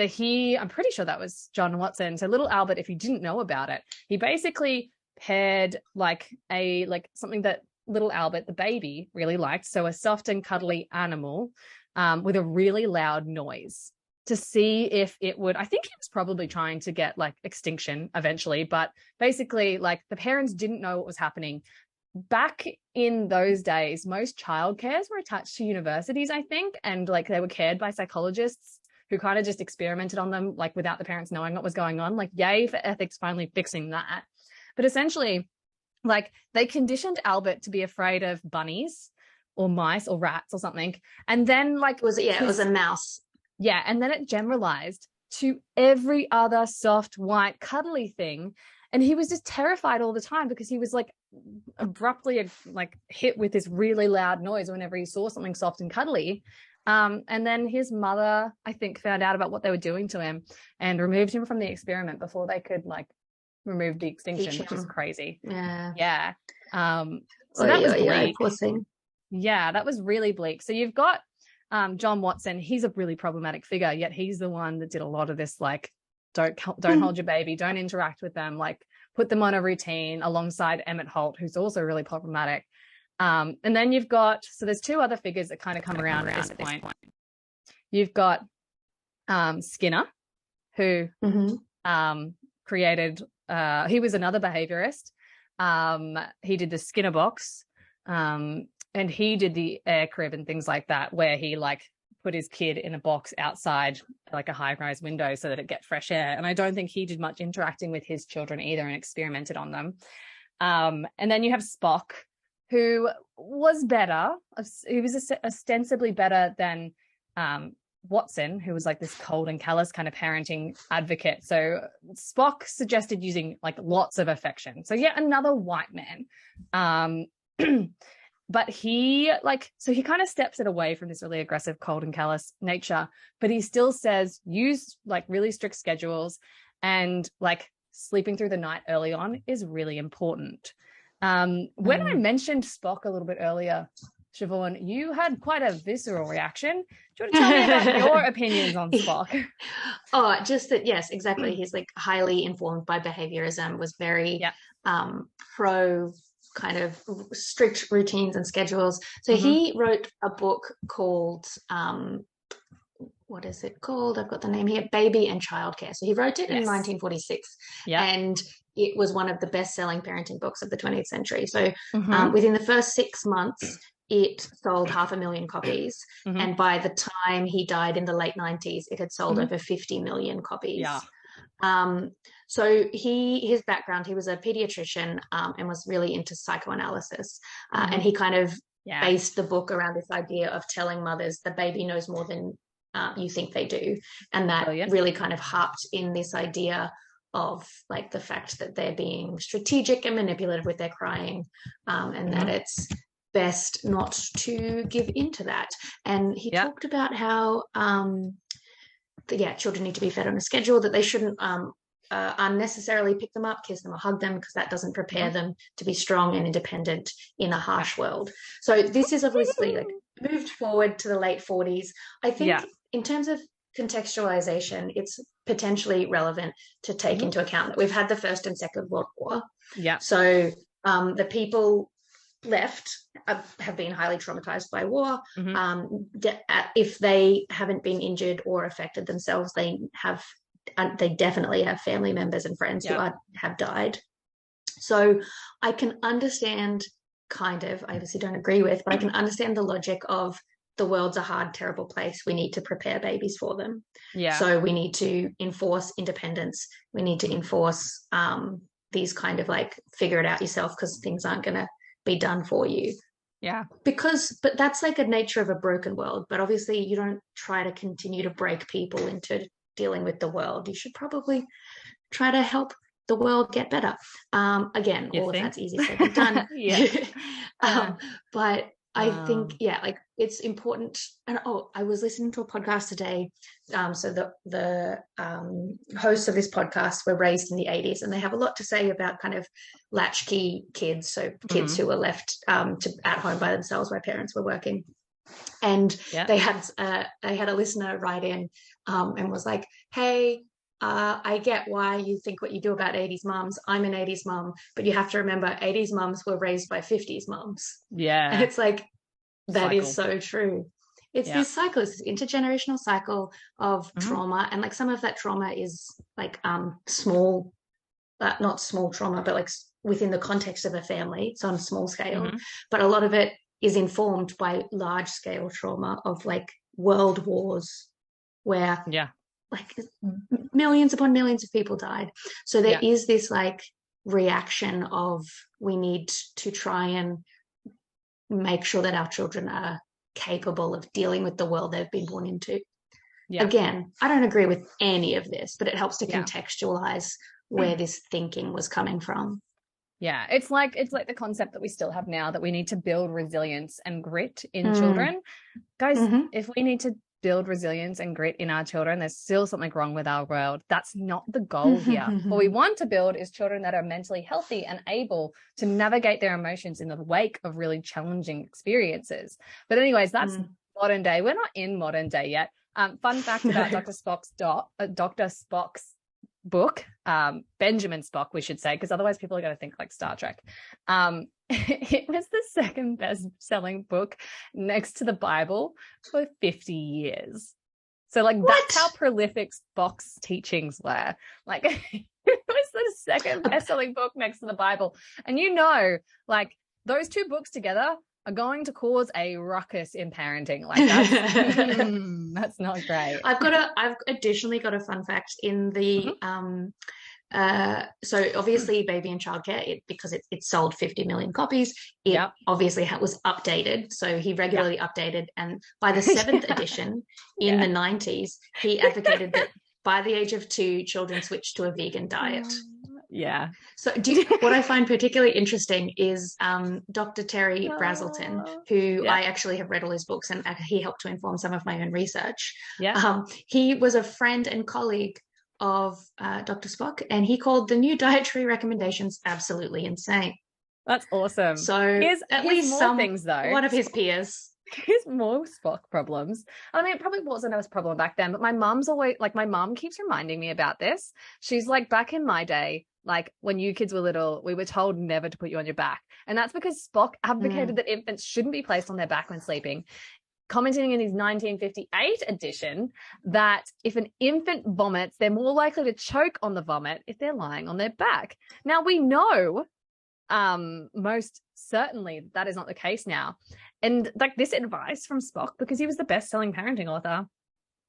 I'm pretty sure that was John Watson. So little Albert, if you didn't know about it, he basically paired something that little Albert, the baby, really liked. So a soft and cuddly animal with a really loud noise, to see if it would, I think he was probably trying to get like extinction eventually, but basically like the parents didn't know what was happening. Back in those days, most childcares were attached to universities, I think, and like they were cared by psychologists who kind of just experimented on them, like without the parents knowing what was going on. Like, yay for ethics finally fixing that. But essentially, like they conditioned Albert to be afraid of bunnies or mice or rats or something. And then like it was a mouse. Yeah, and then it generalized to every other soft, white, cuddly thing. And he was just terrified all the time because he was like abruptly like hit with this really loud noise whenever he saw something soft and cuddly. And then his mother, I think, found out about what they were doing to him and removed him from the experiment before they could like remove the extinction, which is crazy. Yeah. So that was bleak. Poor thing. Yeah, that was really bleak. So you've got John Watson. He's a really problematic figure, yet he's the one that did a lot of this, like, don't hold your baby, don't interact with them, like put them on a routine, alongside Emmet Holt, who's also really problematic. And then you've got, so there's two other figures that kind of come around at this point. You've got Skinner, who created, he was another behaviorist. He did the Skinner box, and he did the air crib and things like that, where he like put his kid in a box outside like a high-rise window so that it get fresh air. And I don't think he did much interacting with his children either and experimented on them. And then you have Spock, who was better. He was ostensibly better than Watson, who was like this cold and callous kind of parenting advocate. So Spock suggested using like lots of affection. So yet another white man. But he kind of steps it away from this really aggressive, cold and callous nature, but he still says use like really strict schedules, and like sleeping through the night early on is really important. When I mentioned Spock a little bit earlier, Siobhan, you had quite a visceral reaction. Do you want to tell me about your opinions on Spock? Oh, just that, yes, exactly. He's like highly informed by behaviorism, was very pro kind of strict routines and schedules. So he wrote a book called, what is it called? I've got the name here, Baby and Childcare. So he wrote it in 1946. And it was one of the best-selling parenting books of the 20th century. So within the first 6 months, it sold 500,000 copies. And by the time he died in the late 90s, it had sold over 50 million copies. So his background, he was a pediatrician and was really into psychoanalysis. And he kind of based the book around this idea of telling mothers the baby knows more than you think they do. And that really kind of harped in this idea of like the fact that they're being strategic and manipulative with their crying, and that it's best not to give into that. And he talked about how children need to be fed on a schedule, that they shouldn't unnecessarily pick them up, kiss them or hug them, because that doesn't prepare them to be strong and independent in a harsh world. So this is obviously like moved forward to the late 40s. I think in terms of contextualization, it's potentially relevant to take into account that we've had the First and Second World War. So the people left have been highly traumatized by war. If they haven't been injured or affected themselves, they definitely have family members and friends who have died. So I can understand I obviously don't agree with, but I can understand the logic of the world's a hard, terrible place. We need to prepare babies for them. So we need to enforce independence. We need to enforce these kind of like figure it out yourself, because things aren't going to be done for you. But that's like a nature of a broken world. But obviously you don't try to continue to break people into dealing with the world. You should probably try to help the world get better. Again, all of that's easy said than done. But I think, like it's important. And I was listening to a podcast today. So the hosts of this podcast were raised in the 80s, and they have a lot to say about kind of latchkey kids. So kids who were left at home by themselves while parents were working. And they had a listener write in and was like, hey, I get why you think what you do about 80s mums. I'm an 80s mum, but you have to remember 80s mums were raised by 50s mums. And it's like, that is so true. It's this cycle, it's this intergenerational cycle of trauma. And like some of that trauma is like small, not small trauma, but like within the context of a family. It's on a small scale. But a lot of it is informed by large scale trauma of like world wars where like millions upon millions of people died. So there is this like reaction of we need to try and make sure that our children are capable of dealing with the world they've been born into. Again, I don't agree with any of this, but it helps to contextualize where this thinking was coming from. It's like the concept that we still have now, that we need to build resilience and grit in children. Guys, if we need to build resilience and grit in our children, there's still something wrong with our world. That's not the goal here. What we want to build is children that are mentally healthy and able to navigate their emotions in the wake of really challenging experiences. But anyways, that's modern day. We're not in modern day yet. Fun fact about Dr. Spock's book, Benjamin Spock, we should say, because otherwise people are going to think like Star Trek. It was the second best-selling book next to the Bible for 50 years. So like that's how prolific Spock's teachings were. Like it was the second best-selling book next to the Bible. And like those two books together are going to cause a ruckus in parenting. Like that's not great. I've additionally got a fun fact in the so obviously Baby and Childcare, because it sold 50 million copies, it obviously was updated. So he regularly updated, and by the 7th edition in the 90s, he advocated that by the age of 2, children switched to a vegan diet. So what I find particularly interesting is Dr. Terry Brazelton, who I actually have read all his books, and he helped to inform some of my own research. He was a friend and colleague of Dr. Spock, and he called the new dietary recommendations absolutely insane. That's awesome. So at least some things, though. One of his peers. Here's more Spock problems. I mean, it probably wasn't a problem back then, but my mum's always like, my mum keeps reminding me about this. She's like, back in my day, like when you kids were little, we were told never to put you on your back. And that's because Spock advocated that infants shouldn't be placed on their back when sleeping, commenting in his 1958 edition that if an infant vomits, they're more likely to choke on the vomit if they're lying on their back. Now, we know most certainly that is not the case now. And like this advice from Spock, because he was the best-selling parenting author,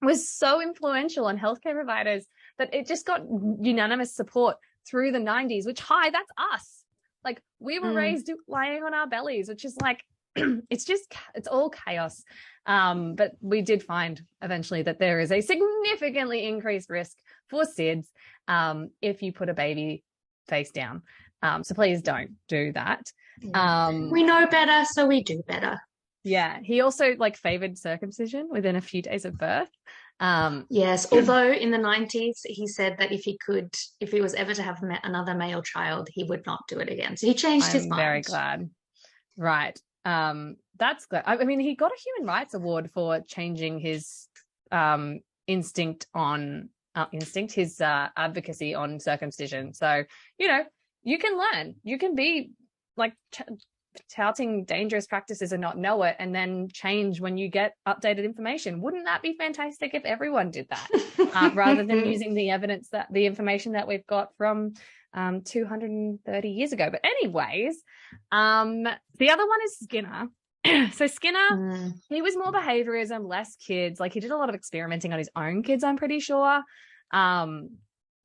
was so influential on healthcare providers that it just got unanimous support through the 90s, which, that's us. Like we were raised lying on our bellies, which is like it's all chaos. But we did find eventually that there is a significantly increased risk for SIDS if you put a baby face down. So please don't do that. We know better, so we do better. Yeah. He also like favored circumcision within a few days of birth. Yes, although in the 90s he said that if he was ever to have another male child, he would not do it again. So he changed his mind. I'm very glad. Right. That's good. I mean, he got a Human Rights Award for changing his advocacy on circumcision. So, you know, you can learn. You can be like touting dangerous practices and not know it, and then change when you get updated information. Wouldn't that be fantastic if everyone did that, rather than using the information that we've got from 230 years ago? But anyways, the other one is Skinner. So Skinner, he was more behaviorism, less kids. Like he did a lot of experimenting on his own kids, I'm pretty sure. And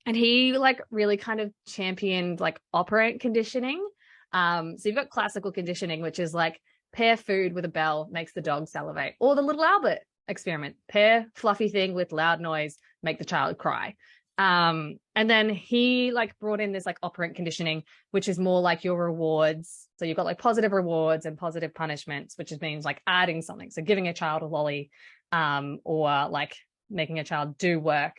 he like really kind of championed like operant conditioning. So you've got classical conditioning, which is like pair food with a bell makes the dog salivate, or the little Albert experiment, pair fluffy thing with loud noise, make the child cry. And then he like brought in this like operant conditioning, which is more like your rewards. So you've got like positive rewards and positive punishments, which means like adding something. So giving a child a lolly, or like making a child do work,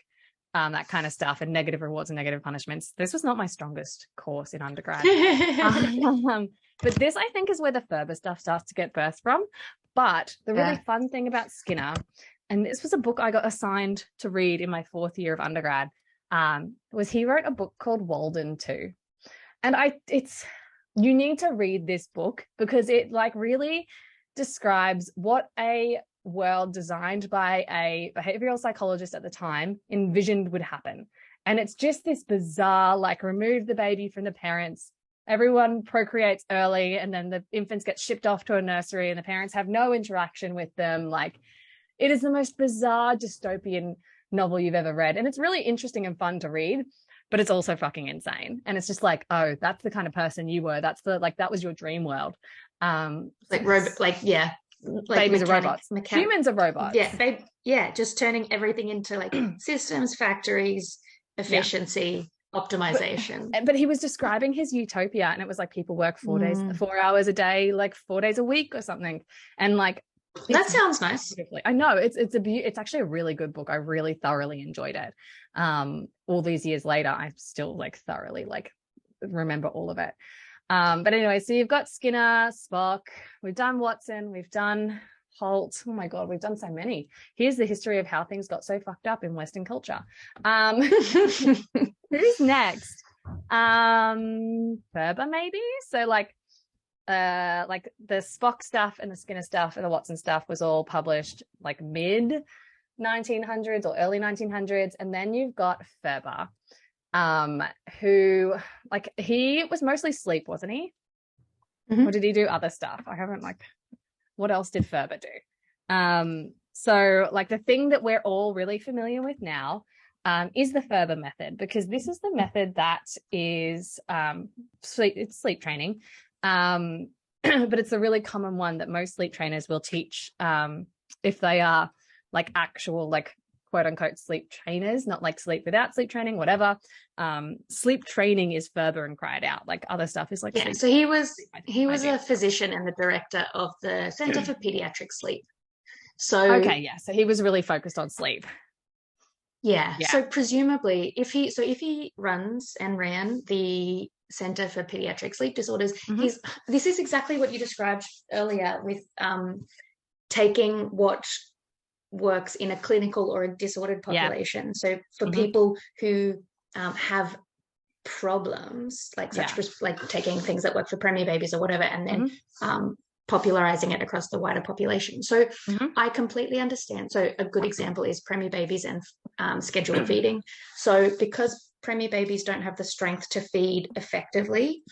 that kind of stuff, and negative rewards and negative punishments. This was not my strongest course in undergrad. But this, I think, is where the Ferber stuff starts to get birthed from. But the really fun thing about Skinner, and this was a book I got assigned to read in my 4th year of undergrad, was he wrote a book called Walden 2. And you need to read this book because it like really describes what a world designed by a behavioral psychologist at the time envisioned would happen. And it's just this bizarre, like, remove the baby from the parents, everyone procreates early, and then the infants get shipped off to a nursery and the parents have no interaction with them. Like, it is the most bizarre dystopian novel you've ever read. And it's really interesting and fun to read, but it's also fucking insane. And it's just like, oh, that's the kind of person you were. That's that was your dream world. Babies are robots. Humans are robots. Just turning everything into like systems, factories, efficiency, optimization. But he was describing his utopia, and it was like people work 4 hours a day, like 4 days a week or something. And like, that sounds nice. I know it's actually a really good book. I really thoroughly enjoyed it. All these years later, I still like thoroughly like remember all of it. But anyway, so you've got Skinner, Spock, we've done Watson, we've done Holt. Oh my God, we've done so many. Here's the history of how things got so fucked up in Western culture. Who's next? Ferber, maybe? So like the Spock stuff and the Skinner stuff and the Watson stuff was all published like mid 1900s or early 1900s. And then you've got Ferber, who like he was mostly sleep, wasn't he? Or did he do other stuff? I haven't what else did Ferber do? So like the thing that we're all really familiar with now is the Ferber method, because this is the method that is sleep training. But it's a really common one that most sleep trainers will teach if they are like actual like quote unquote sleep trainers, not like sleep without sleep training, whatever. Sleep training is Ferber and cried out. Like other stuff is like, so he was a physician and the director of the Center for Pediatric Sleep. So so he was really focused on sleep. Yeah. So presumably if he runs and ran the Center for Pediatric Sleep Disorders, this is exactly what you described earlier with taking what works in a clinical or a disordered population. So for people who have problems like like taking things that work for preemie babies or whatever, and then popularizing it across the wider population. So I completely understand. So a good example is preemie babies and scheduled feeding. So because preemie babies don't have the strength to feed effectively,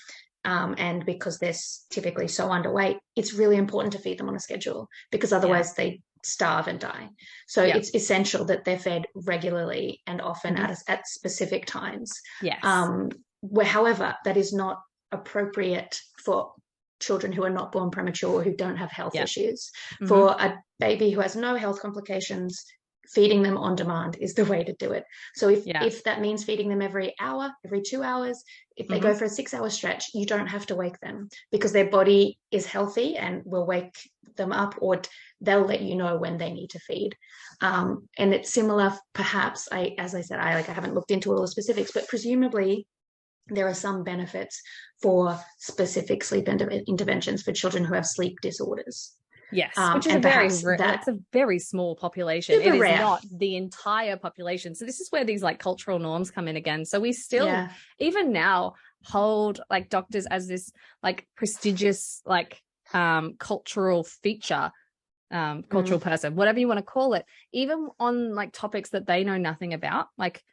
and because they're typically so underweight, it's really important to feed them on a schedule, because otherwise they starve and die. So it's essential that they're fed regularly and often at specific times. Yes. However, that is not appropriate for children who are not born premature, who don't have health issues. Mm-hmm. For a baby who has no health complications, feeding them on demand is the way to do it. So if that means feeding them every hour, every 2 hours, if they go for a 6-hour stretch, you don't have to wake them, because their body is healthy and will wake them up, or they'll let you know when they need to feed. And it's similar, perhaps, as I said, I haven't looked into all the specifics, but presumably there are some benefits for specific sleep interventions for children who have sleep disorders. Yes, which is that's a very small population. It is not the entire population. So this is where these like cultural norms come in again. So we still, even now, hold like doctors as this like prestigious like cultural feature, cultural person, whatever you want to call it, even on like topics that they know nothing about, like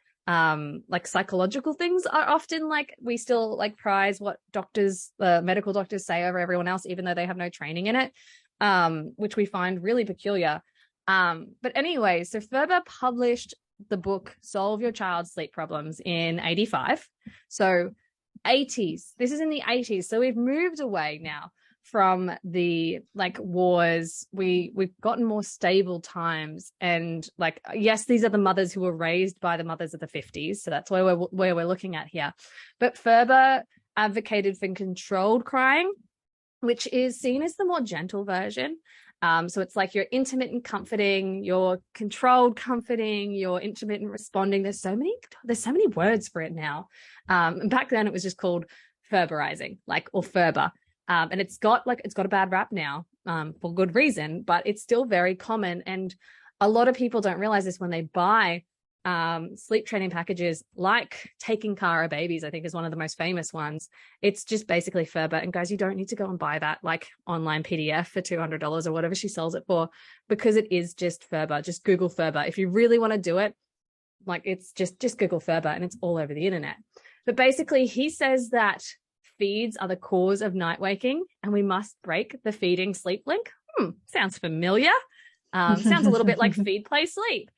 psychological things are often like, we still like prize what doctors, medical doctors say over everyone else, even though they have no training in it. Which we find really peculiar. But anyway, so Ferber published the book Solve Your Child's Sleep Problems in 85. So 80s, this is in the 80s. So we've moved away now from the like wars. We've gotten more stable times, and like, yes, these are the mothers who were raised by the mothers of the 50s. So that's where we're looking at here. But Ferber advocated for controlled crying, which is seen as the more gentle version. So it's like your intermittent comforting, your controlled comforting, your intermittent responding. There's so many words for it now. And back then it was just called Ferberizing, like, or Ferber. And it's got a bad rap now, for good reason, but it's still very common. And a lot of people don't realize this when they buy sleep training packages, like Taking Care of Babies, I think is one of the most famous ones. It's just basically Ferber. And guys, you don't need to go and buy that like online PDF for $200 or whatever she sells it for, because it is just Ferber. Just Google Ferber. If you really want to do it, like, it's just Google Ferber and it's all over the internet. But basically he says that feeds are the cause of night waking and we must break the feeding sleep link. Sounds familiar. Sounds a little bit like feed, play, sleep.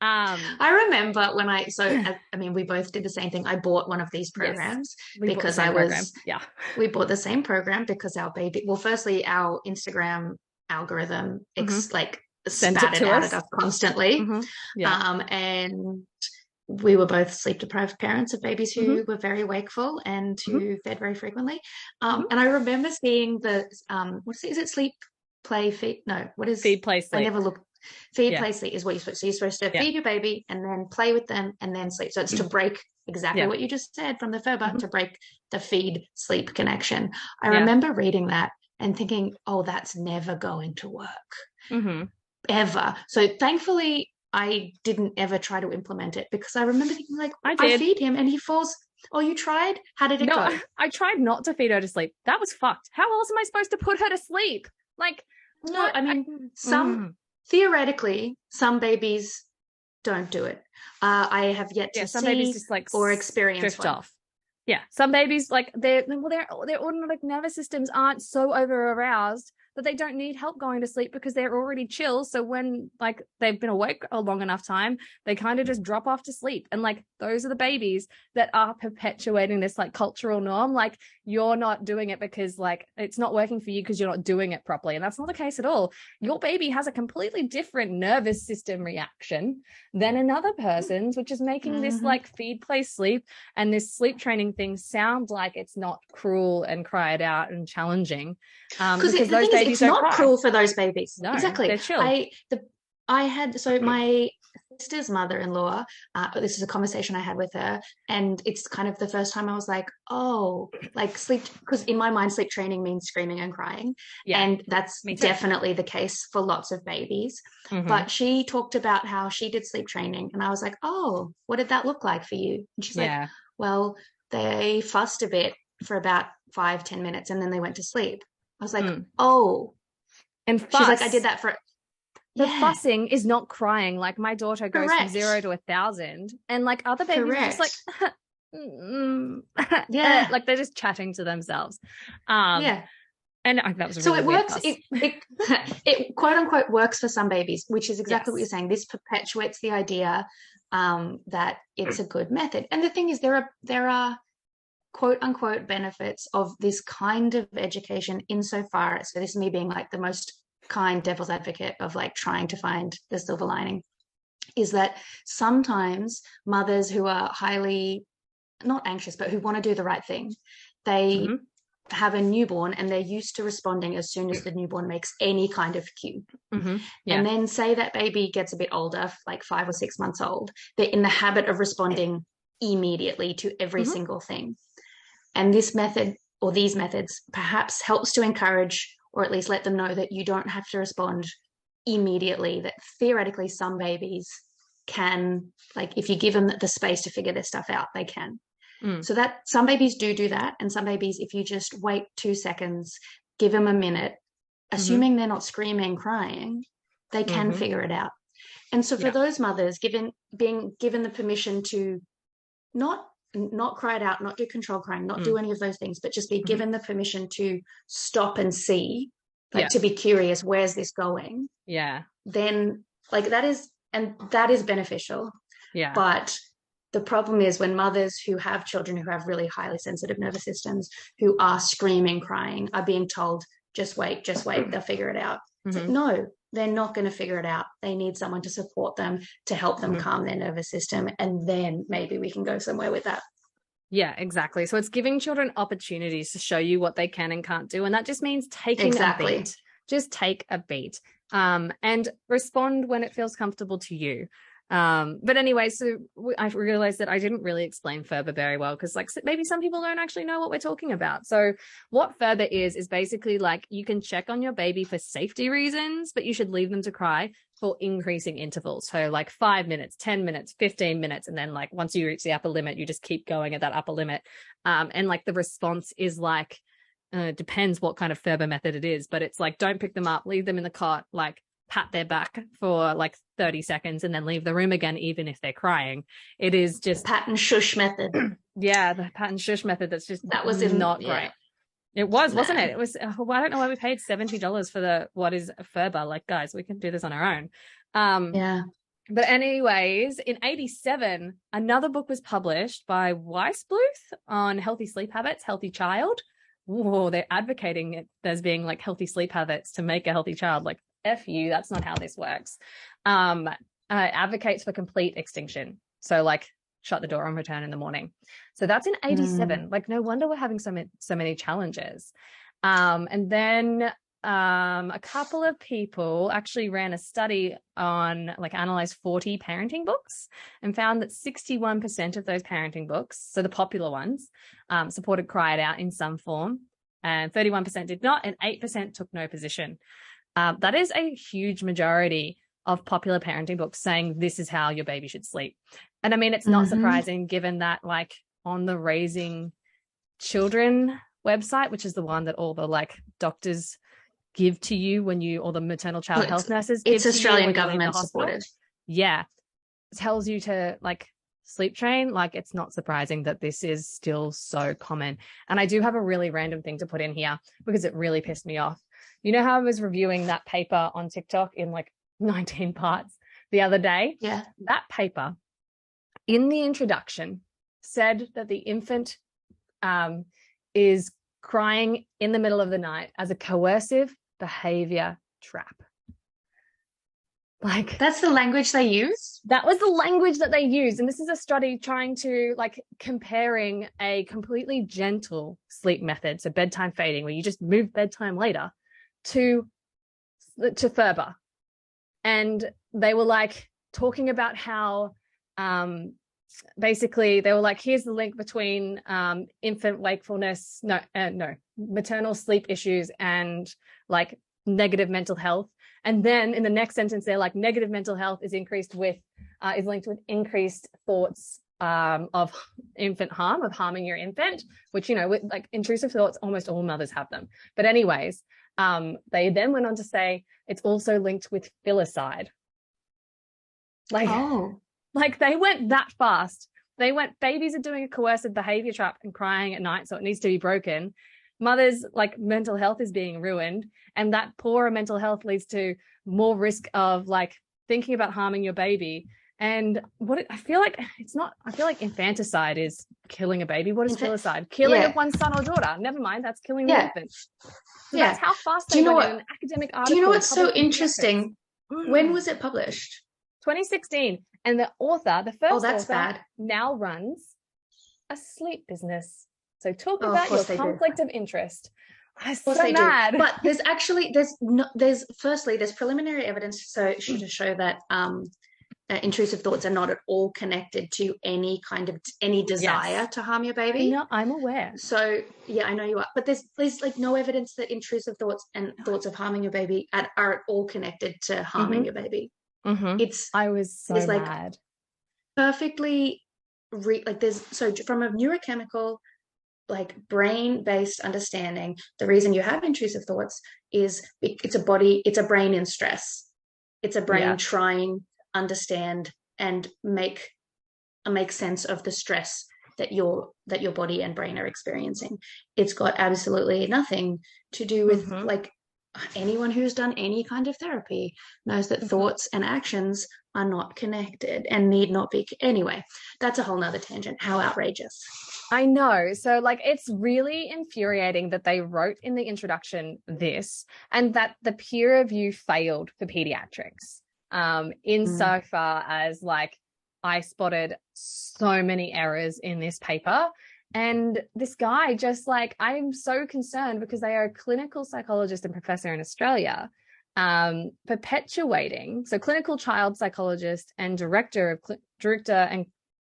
I remember when we both did the same thing. I bought one of these programs because we bought the same program because our baby, well, firstly, our Instagram algorithm like spat it out at us constantly. And we were both sleep deprived parents of babies who were very wakeful and who fed very frequently. And I remember seeing the is it sleep, play, feed? No, what is feed, play, sleep? I never looked. Feed, play, sleep is what you're supposed to. So you're supposed to feed your baby and then play with them and then sleep. So it's to break exactly what you just said from the Ferber, to break the feed sleep connection. I remember reading that and thinking, oh, that's never going to work ever. So thankfully I didn't ever try to implement it, because I remember thinking like, I feed him and he falls. Oh, you tried? How did it go? I tried not to feed her to sleep. That was fucked. How else am I supposed to put her to sleep? Like, no, what? I mean, theoretically, some babies don't do it. I have yet to some see babies just like or experience drift off. Yeah, some babies like their autonomic nervous systems aren't so over aroused that they don't need help going to sleep because they're already chill. So when like they've been awake a long enough time, they kind of just drop off to sleep. And like those are the babies that are perpetuating this like cultural norm. Like, you're not doing it because like it's not working for you because you're not doing it properly. And that's not the case at all. Your baby has a completely different nervous system reaction than another person's, which is making this like feed, play, sleep and this sleep training thing sound like it's not cruel and cry it out and challenging. Because those babies it's not cruel for those babies. No, exactly. They're chill. My sister's mother-in-law, this is a conversation I had with her, and it's kind of the first time I was like, oh, like sleep, because in my mind sleep training means screaming and crying, and that's definitely the case for lots of babies. But she talked about how she did sleep training, and I was like, oh, what did that look like for you? And she's like, well, they fussed a bit for about 5-10 minutes and then they went to sleep. I was like, oh. And she's like, I did that for... The fussing is not crying. Like, my daughter goes from 0 to 1,000, and like other babies are just like, like they're just chatting to themselves. And that was really so it works. It quote unquote works for some babies, which is exactly what you're saying. This perpetuates the idea that it's a good method. And the thing is, there are quote unquote benefits of this kind of education insofar as, so this is me being like the most kind devil's advocate of like trying to find the silver lining, is that sometimes mothers who are highly not anxious, but who want to do the right thing, they have a newborn and they're used to responding as soon as the newborn makes any kind of cue. And then say that baby gets a bit older, like 5 or 6 months old, they're in the habit of responding immediately to every single thing. And this method, or these methods, perhaps helps to encourage, or at least let them know that you don't have to respond immediately, that theoretically some babies can, like if you give them the space to figure their stuff out, they can. So that some babies do that, and some babies, if you just wait 2 seconds, give them a minute, assuming they're not screaming, crying, they can figure it out. And so for those mothers, being given the permission to not cry it out, not do control crying, not do any of those things, but just be given the permission to stop and see, like to be curious, where's this going? Then like that is beneficial. But the problem is when mothers who have children who have really highly sensitive nervous systems, who are screaming, crying, are being told, just wait, they'll figure it out. It's like, no, they're not going to figure it out. They need someone to support them, to help them calm their nervous system. And then maybe we can go somewhere with that. Yeah, exactly. So it's giving children opportunities to show you what they can and can't do. And that just means taking a beat. Just take a beat and respond when it feels comfortable to you. But anyway, so I realized that I didn't really explain Ferber very well, because like maybe some people don't actually know what we're talking about. So what Ferber is basically like you can check on your baby for safety reasons, but you should leave them to cry for increasing intervals. So like 5 minutes, 10 minutes, 15 minutes. And then like once you reach the upper limit, you just keep going at that upper limit. And like the response is like, depends what kind of Ferber method it is, but it's like, don't pick them up, leave them in the cot, like pat their back for like 30 seconds and then leave the room again, even if they're crying. It is just pat and shush method. The pat and shush method. That was not great. It was, wasn't it? It was, I don't know why we paid $70 for what is Ferber. Like, guys, we can do this on our own. But anyways, in 1987, another book was published by Weisbluth on healthy sleep habits, healthy child. Whoa, they're advocating it as being like healthy sleep habits to make a healthy child. Like, F you, that's not how this works. Advocates for complete extinction. So like shut the door and return in the morning. So that's in 1987. Like, no wonder we're having so many challenges. And then a couple of people actually ran a study on like analyzed 40 parenting books and found that 61% of those parenting books, so the popular ones, supported cry it out in some form, and 31% did not, and 8% took no position. That is a huge majority of popular parenting books saying this is how your baby should sleep. And I mean, it's not surprising given that like on the Raising Children website, which is the one that all the like doctors give to you when you, or the maternal child health nurses, it's Australian government supported. Yeah. Tells you to like sleep train. Like, it's not surprising that this is still so common. And I do have a really random thing to put in here because it really pissed me off. You know how I was reviewing that paper on TikTok in like 19 parts the other day? Yeah. That paper in the introduction said that the infant is crying in the middle of the night as a coercive behavior trap. Like, that's the language they use? That was the language that they used. And this is a study trying to like comparing a completely gentle sleep method, so bedtime fading, where you just move bedtime later, to Ferber. And they were like talking about how basically they were like, here's the link between infant wakefulness, maternal sleep issues and like negative mental health. And then in the next sentence, they're like, negative mental health is linked with increased thoughts of infant harm, of harming your infant, which, you know, with like intrusive thoughts, almost all mothers have them. But anyways, they then went on to say it's also linked with filicide. Like they went that fast. They went, babies are doing a coercive behavior trap and crying at night, so it needs to be broken. Mothers, like, mental health is being ruined, and that poorer mental health leads to more risk of like thinking about harming your baby. And I feel like infanticide is killing a baby. What is filicide? Killing of one's son or daughter. Never mind, that's killing the infant. So that's how fast they went in an academic article. Do you know what's so interesting? When was it published? 2016. And the author, the first author, bad. now runs a sleep business. So talk about your conflict of interest. I'm so mad. But there's preliminary evidence to show that intrusive thoughts are not at all connected to any desire to harm your baby. No, I'm aware. So yeah, I know you are. But there's like no evidence that intrusive thoughts and thoughts of harming your baby are at all connected to harming your baby. I was so mad. Perfectly from a neurochemical, like brain-based understanding, the reason you have intrusive thoughts is it's a brain in stress. It's a brain trying to understand and make sense of the stress that your body and brain are experiencing. It's got absolutely nothing to do with like anyone who's done any kind of therapy knows that thoughts and actions are not connected and need not be. Anyway, that's a whole nother tangent. How outrageous. I know. So like, it's really infuriating that they wrote in the introduction this, and that the peer review failed for pediatrics, insofar as like, I spotted so many errors in this paper. And this guy just like, I'm so concerned because they are a clinical psychologist and professor in Australia, perpetuating. So clinical child psychologist and director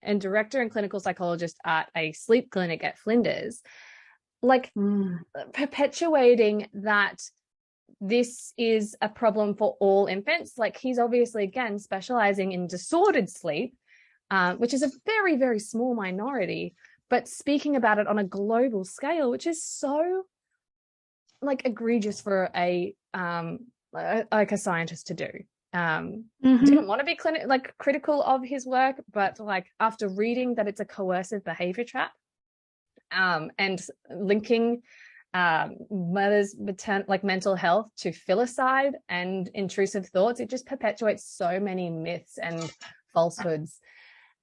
and clinical psychologist at a sleep clinic at Flinders, like perpetuating that this is a problem for all infants. Like, he's obviously, again, specializing in disordered sleep, which is a very, very small minority, but speaking about it on a global scale, which is so like egregious for a scientist to do. Didn't want to be critical of his work, but like, after reading that it's a coercive behavior trap, and linking mothers' mental health to filicide and intrusive thoughts, it just perpetuates so many myths and falsehoods,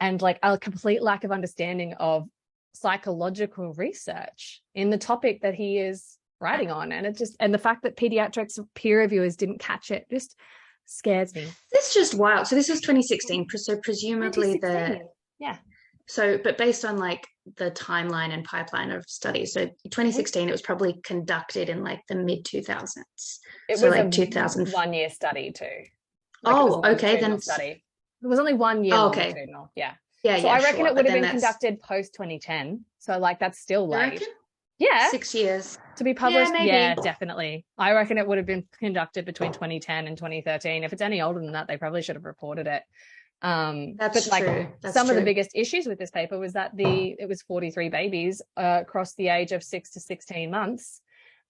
and like a complete lack of understanding of psychological research in the topic that he is writing on. And the fact that pediatrics peer reviewers didn't catch it just scares me. It's just wild. So this was 2016. So presumably but based on like the timeline and pipeline of studies, so 2016, it was probably conducted in like the mid 2000s. It so was like a 2000 1-year study too. Okay, then study. It was only 1 year longitudinal. Yeah. So I reckon it would have been conducted post 2010. So like, that's still late. Yeah. 6 years to be published. Yeah, definitely. I reckon it would have been conducted between 2010 and 2013. If it's any older than that, they probably should have reported it. That's but true. Some of the biggest issues with this paper was that it was 43 babies across the age of 6 to 16 months.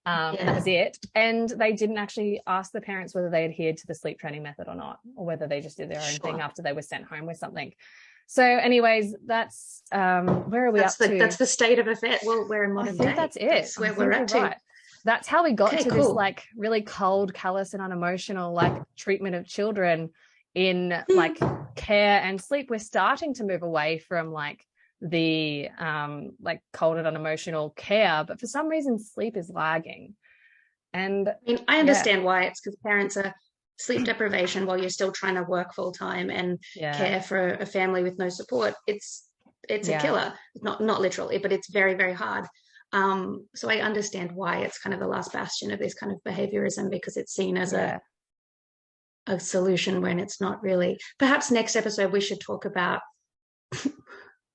And that was it. And they didn't actually ask the parents whether they adhered to the sleep training method or not, or whether they just did their own thing after they were sent home with something. So anyways, that's where are we up to? That's the state of affairs. Well, we're in modern day. I think that's it. That's where we're at to. That's how we got to this like really cold, callous and unemotional like treatment of children in like care and sleep. We're starting to move away from like the like cold and unemotional care, but for some reason sleep is lagging. And I understand why. It's because parents are sleep deprivation while you're still trying to work full time and care for a family with no support. It's a killer. Not literally, but it's very, very hard. So I understand why it's kind of the last bastion of this kind of behaviorism, because it's seen as a solution when it's not really. Perhaps next episode we should talk about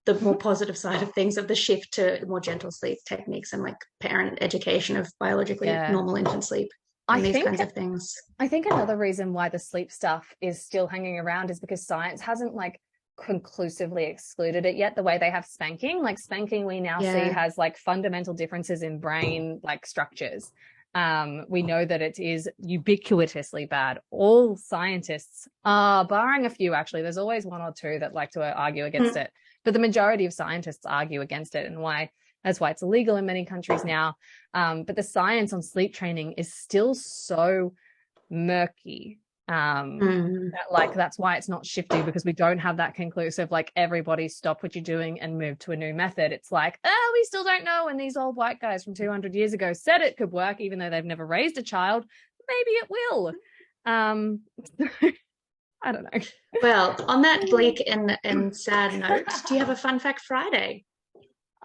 the more positive side of things, of the shift to more gentle sleep techniques and like parent education of biologically normal infant sleep. These kinds of things. I think another reason why the sleep stuff is still hanging around is because science hasn't like conclusively excluded it yet, the way they have spanking. Like spanking we now see has like fundamental differences in brain like structures. We know that it is ubiquitously bad. All scientists, barring a few actually, there's always one or two that like to argue against it, but the majority of scientists argue against it, and that's why it's illegal in many countries now. But the science on sleep training is still so murky That's why it's not shifty, because we don't have that conclusive, like, everybody stop what you're doing and move to a new method. It's like, we still don't know. And these old white guys from 200 years ago said it could work, even though they've never raised a child. Maybe it will. I don't know. Well, on that bleak and sad note, do you have a fun fact Friday?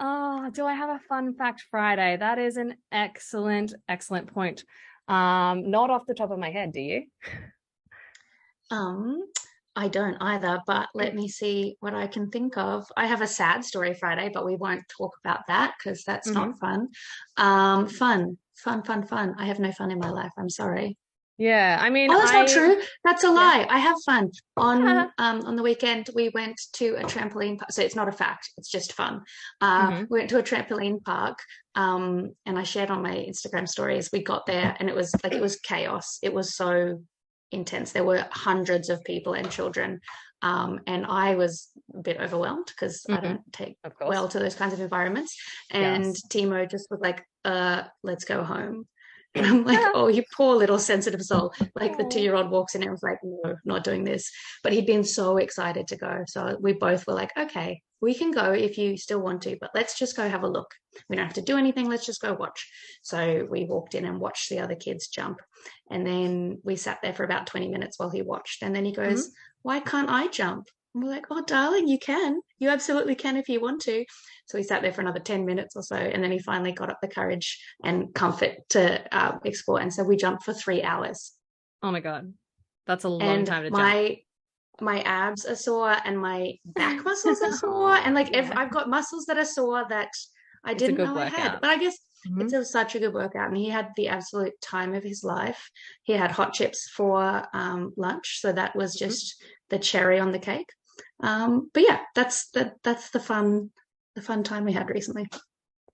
Oh, do I have a fun fact Friday? That is an excellent point. Not off the top of my head, do you? I don't either, but let me see what I can think of. I have a sad story Friday, but we won't talk about that because that's not fun. Fun. I have no fun in my life. I'm sorry. Yeah, I mean, that's not true. That's a lie. I have fun. On the weekend, we went to a trampoline park. So it's not a fact. It's just fun. We went to a trampoline park, and I shared on my Instagram stories. We got there, and it was chaos. It was so intense. There were hundreds of people and children, and I was a bit overwhelmed because I don't take well to those kinds of environments. And Timo just was like, let's go home. And I'm like, oh, you poor little sensitive soul. Like the 2-year-old walks in and was like, no, not doing this. But he'd been so excited to go. So we both were like, okay, we can go if you still want to, but let's just go have a look. We don't have to do anything. Let's just go watch. So we walked in and watched the other kids jump. And then we sat there for about 20 minutes while he watched. And then he goes, why can't I jump? And we're like, oh, darling, you can. You absolutely can if you want to. So we sat there for another 10 minutes or so. And then he finally got up the courage and comfort to explore. And so we jumped for 3 hours. Oh, my God. That's a long time to jump. My abs are sore and my back muscles are sore. And like I've got muscles that are sore that I didn't know I had. But I guess it's such a good workout. And he had the absolute time of his life. He had hot chips for lunch. So that was just the cherry on the cake. But yeah, that's the fun time we had recently.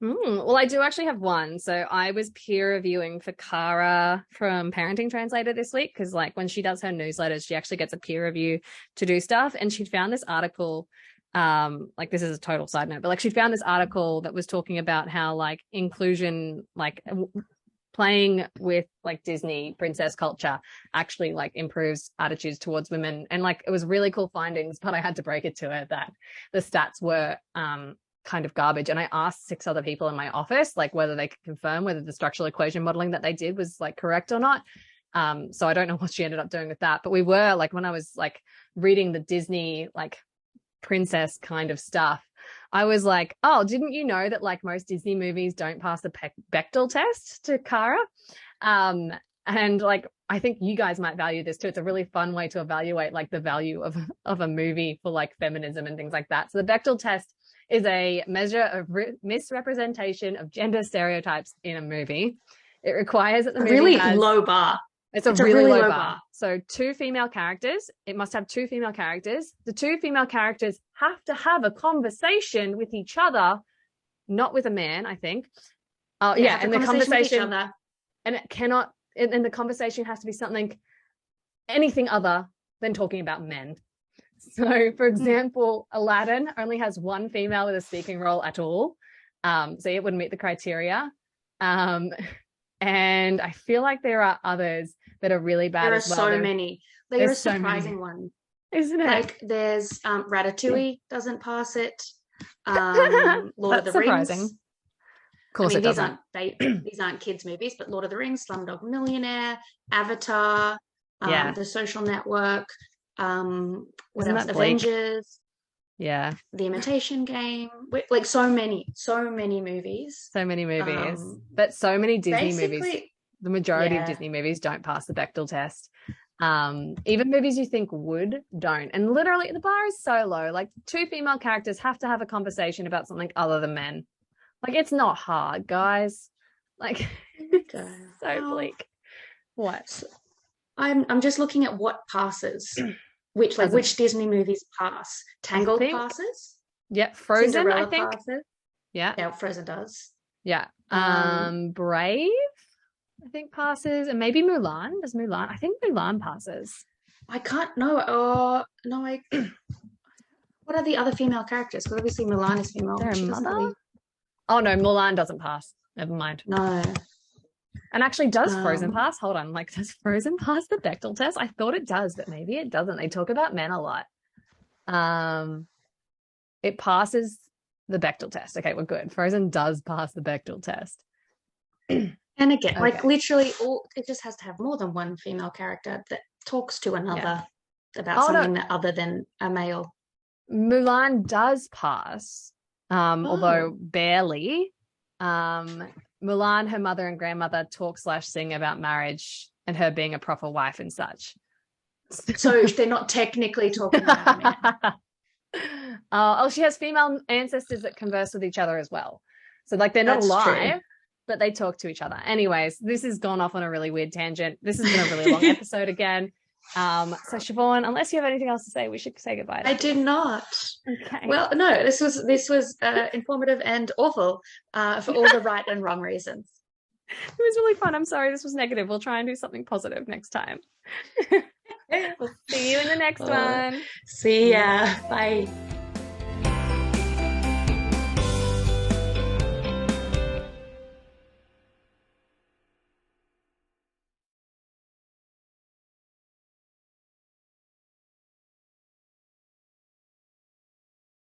Well, I do actually have one. So I was peer reviewing for Cara from Parenting Translator this week, because like when she does her newsletters, she actually gets a peer review to do stuff. And she'd found this article, like this is a total side note, but like she found this article that was talking about how like inclusion, like playing with like Disney princess culture actually like improves attitudes towards women. And like it was really cool findings, but I had to break it to her that the stats were kind of garbage. And I asked 6 other people in my office like whether they could confirm whether the structural equation modeling that they did was like correct or not. So I don't know what she ended up doing with that, but we were like, when I was like reading the Disney like princess kind of stuff, I was like, oh, didn't you know that like most Disney movies don't pass the Bechdel test to Cara? And like, I think you guys might value this too. It's a really fun way to evaluate like the value of a movie for like feminism and things like that. So the Bechdel test is a measure of misrepresentation of gender stereotypes in a movie. It requires that the movie really low bar. It's a really low bar. So 2 female characters. It must have 2 female characters. The 2 female characters have to have a conversation with each other, not with a man, I think. And the conversation, and it cannot, and the conversation has to be anything other than talking about men. So, for example, Aladdin only has 1 female with a speaking role at all. So it wouldn't meet the criteria. And I feel like there are others that are really bad as well. There are so many. There are surprising ones. Isn't it? Like there's Ratatouille doesn't pass it. Lord of the surprising. Rings. Of course, I mean, these aren't kids' movies, but Lord of the Rings, Slumdog Millionaire, Avatar, The Social Network. What else? Avengers. Yeah. The Imitation Game. Like so many movies. But so many Disney movies. The majority of Disney movies don't pass the Bechdel test. Even movies you think don't. And literally the bar is so low. Like 2 female characters have to have a conversation about something other than men. Like it's not hard, guys. Like so bleak. What? I'm just looking at what passes. Which Disney movies pass? Tangled passes? Yeah, Frozen, Cinderella I think. Passes. Yeah, Frozen does. Yeah. Brave, I think passes, and maybe Mulan. Does Mulan? I think Mulan passes. I can't. No. No. What are the other female characters? Because obviously Mulan is female. Is there a mother? Oh no, Mulan doesn't pass. Never mind. No. And actually, does Frozen pass? Hold on. Like, does Frozen pass the Bechdel test? I thought it does, but maybe it doesn't. They talk about men a lot. It passes the Bechdel test. Okay, we're good. Frozen does pass the Bechdel test. And again, like literally it just has to have more than one female character that talks to another about something that other than a male. Mulan does pass, although barely. Mulan, her mother and grandmother talk/sing about marriage and her being a proper wife and such. So they're not technically talking about a man. She has female ancestors that converse with each other as well. So like they're not alive, but they talk to each other. Anyways, this has gone off on a really weird tangent. This has been a really long episode again. So Siobhan, unless you have anything else to say, we should say goodbye. I do not. Okay. Well, no, this was informative and awful for all the right and wrong reasons. It was really fun. I'm sorry this was negative. We'll try and do something positive next time. We'll see you in the next one. See ya. Bye.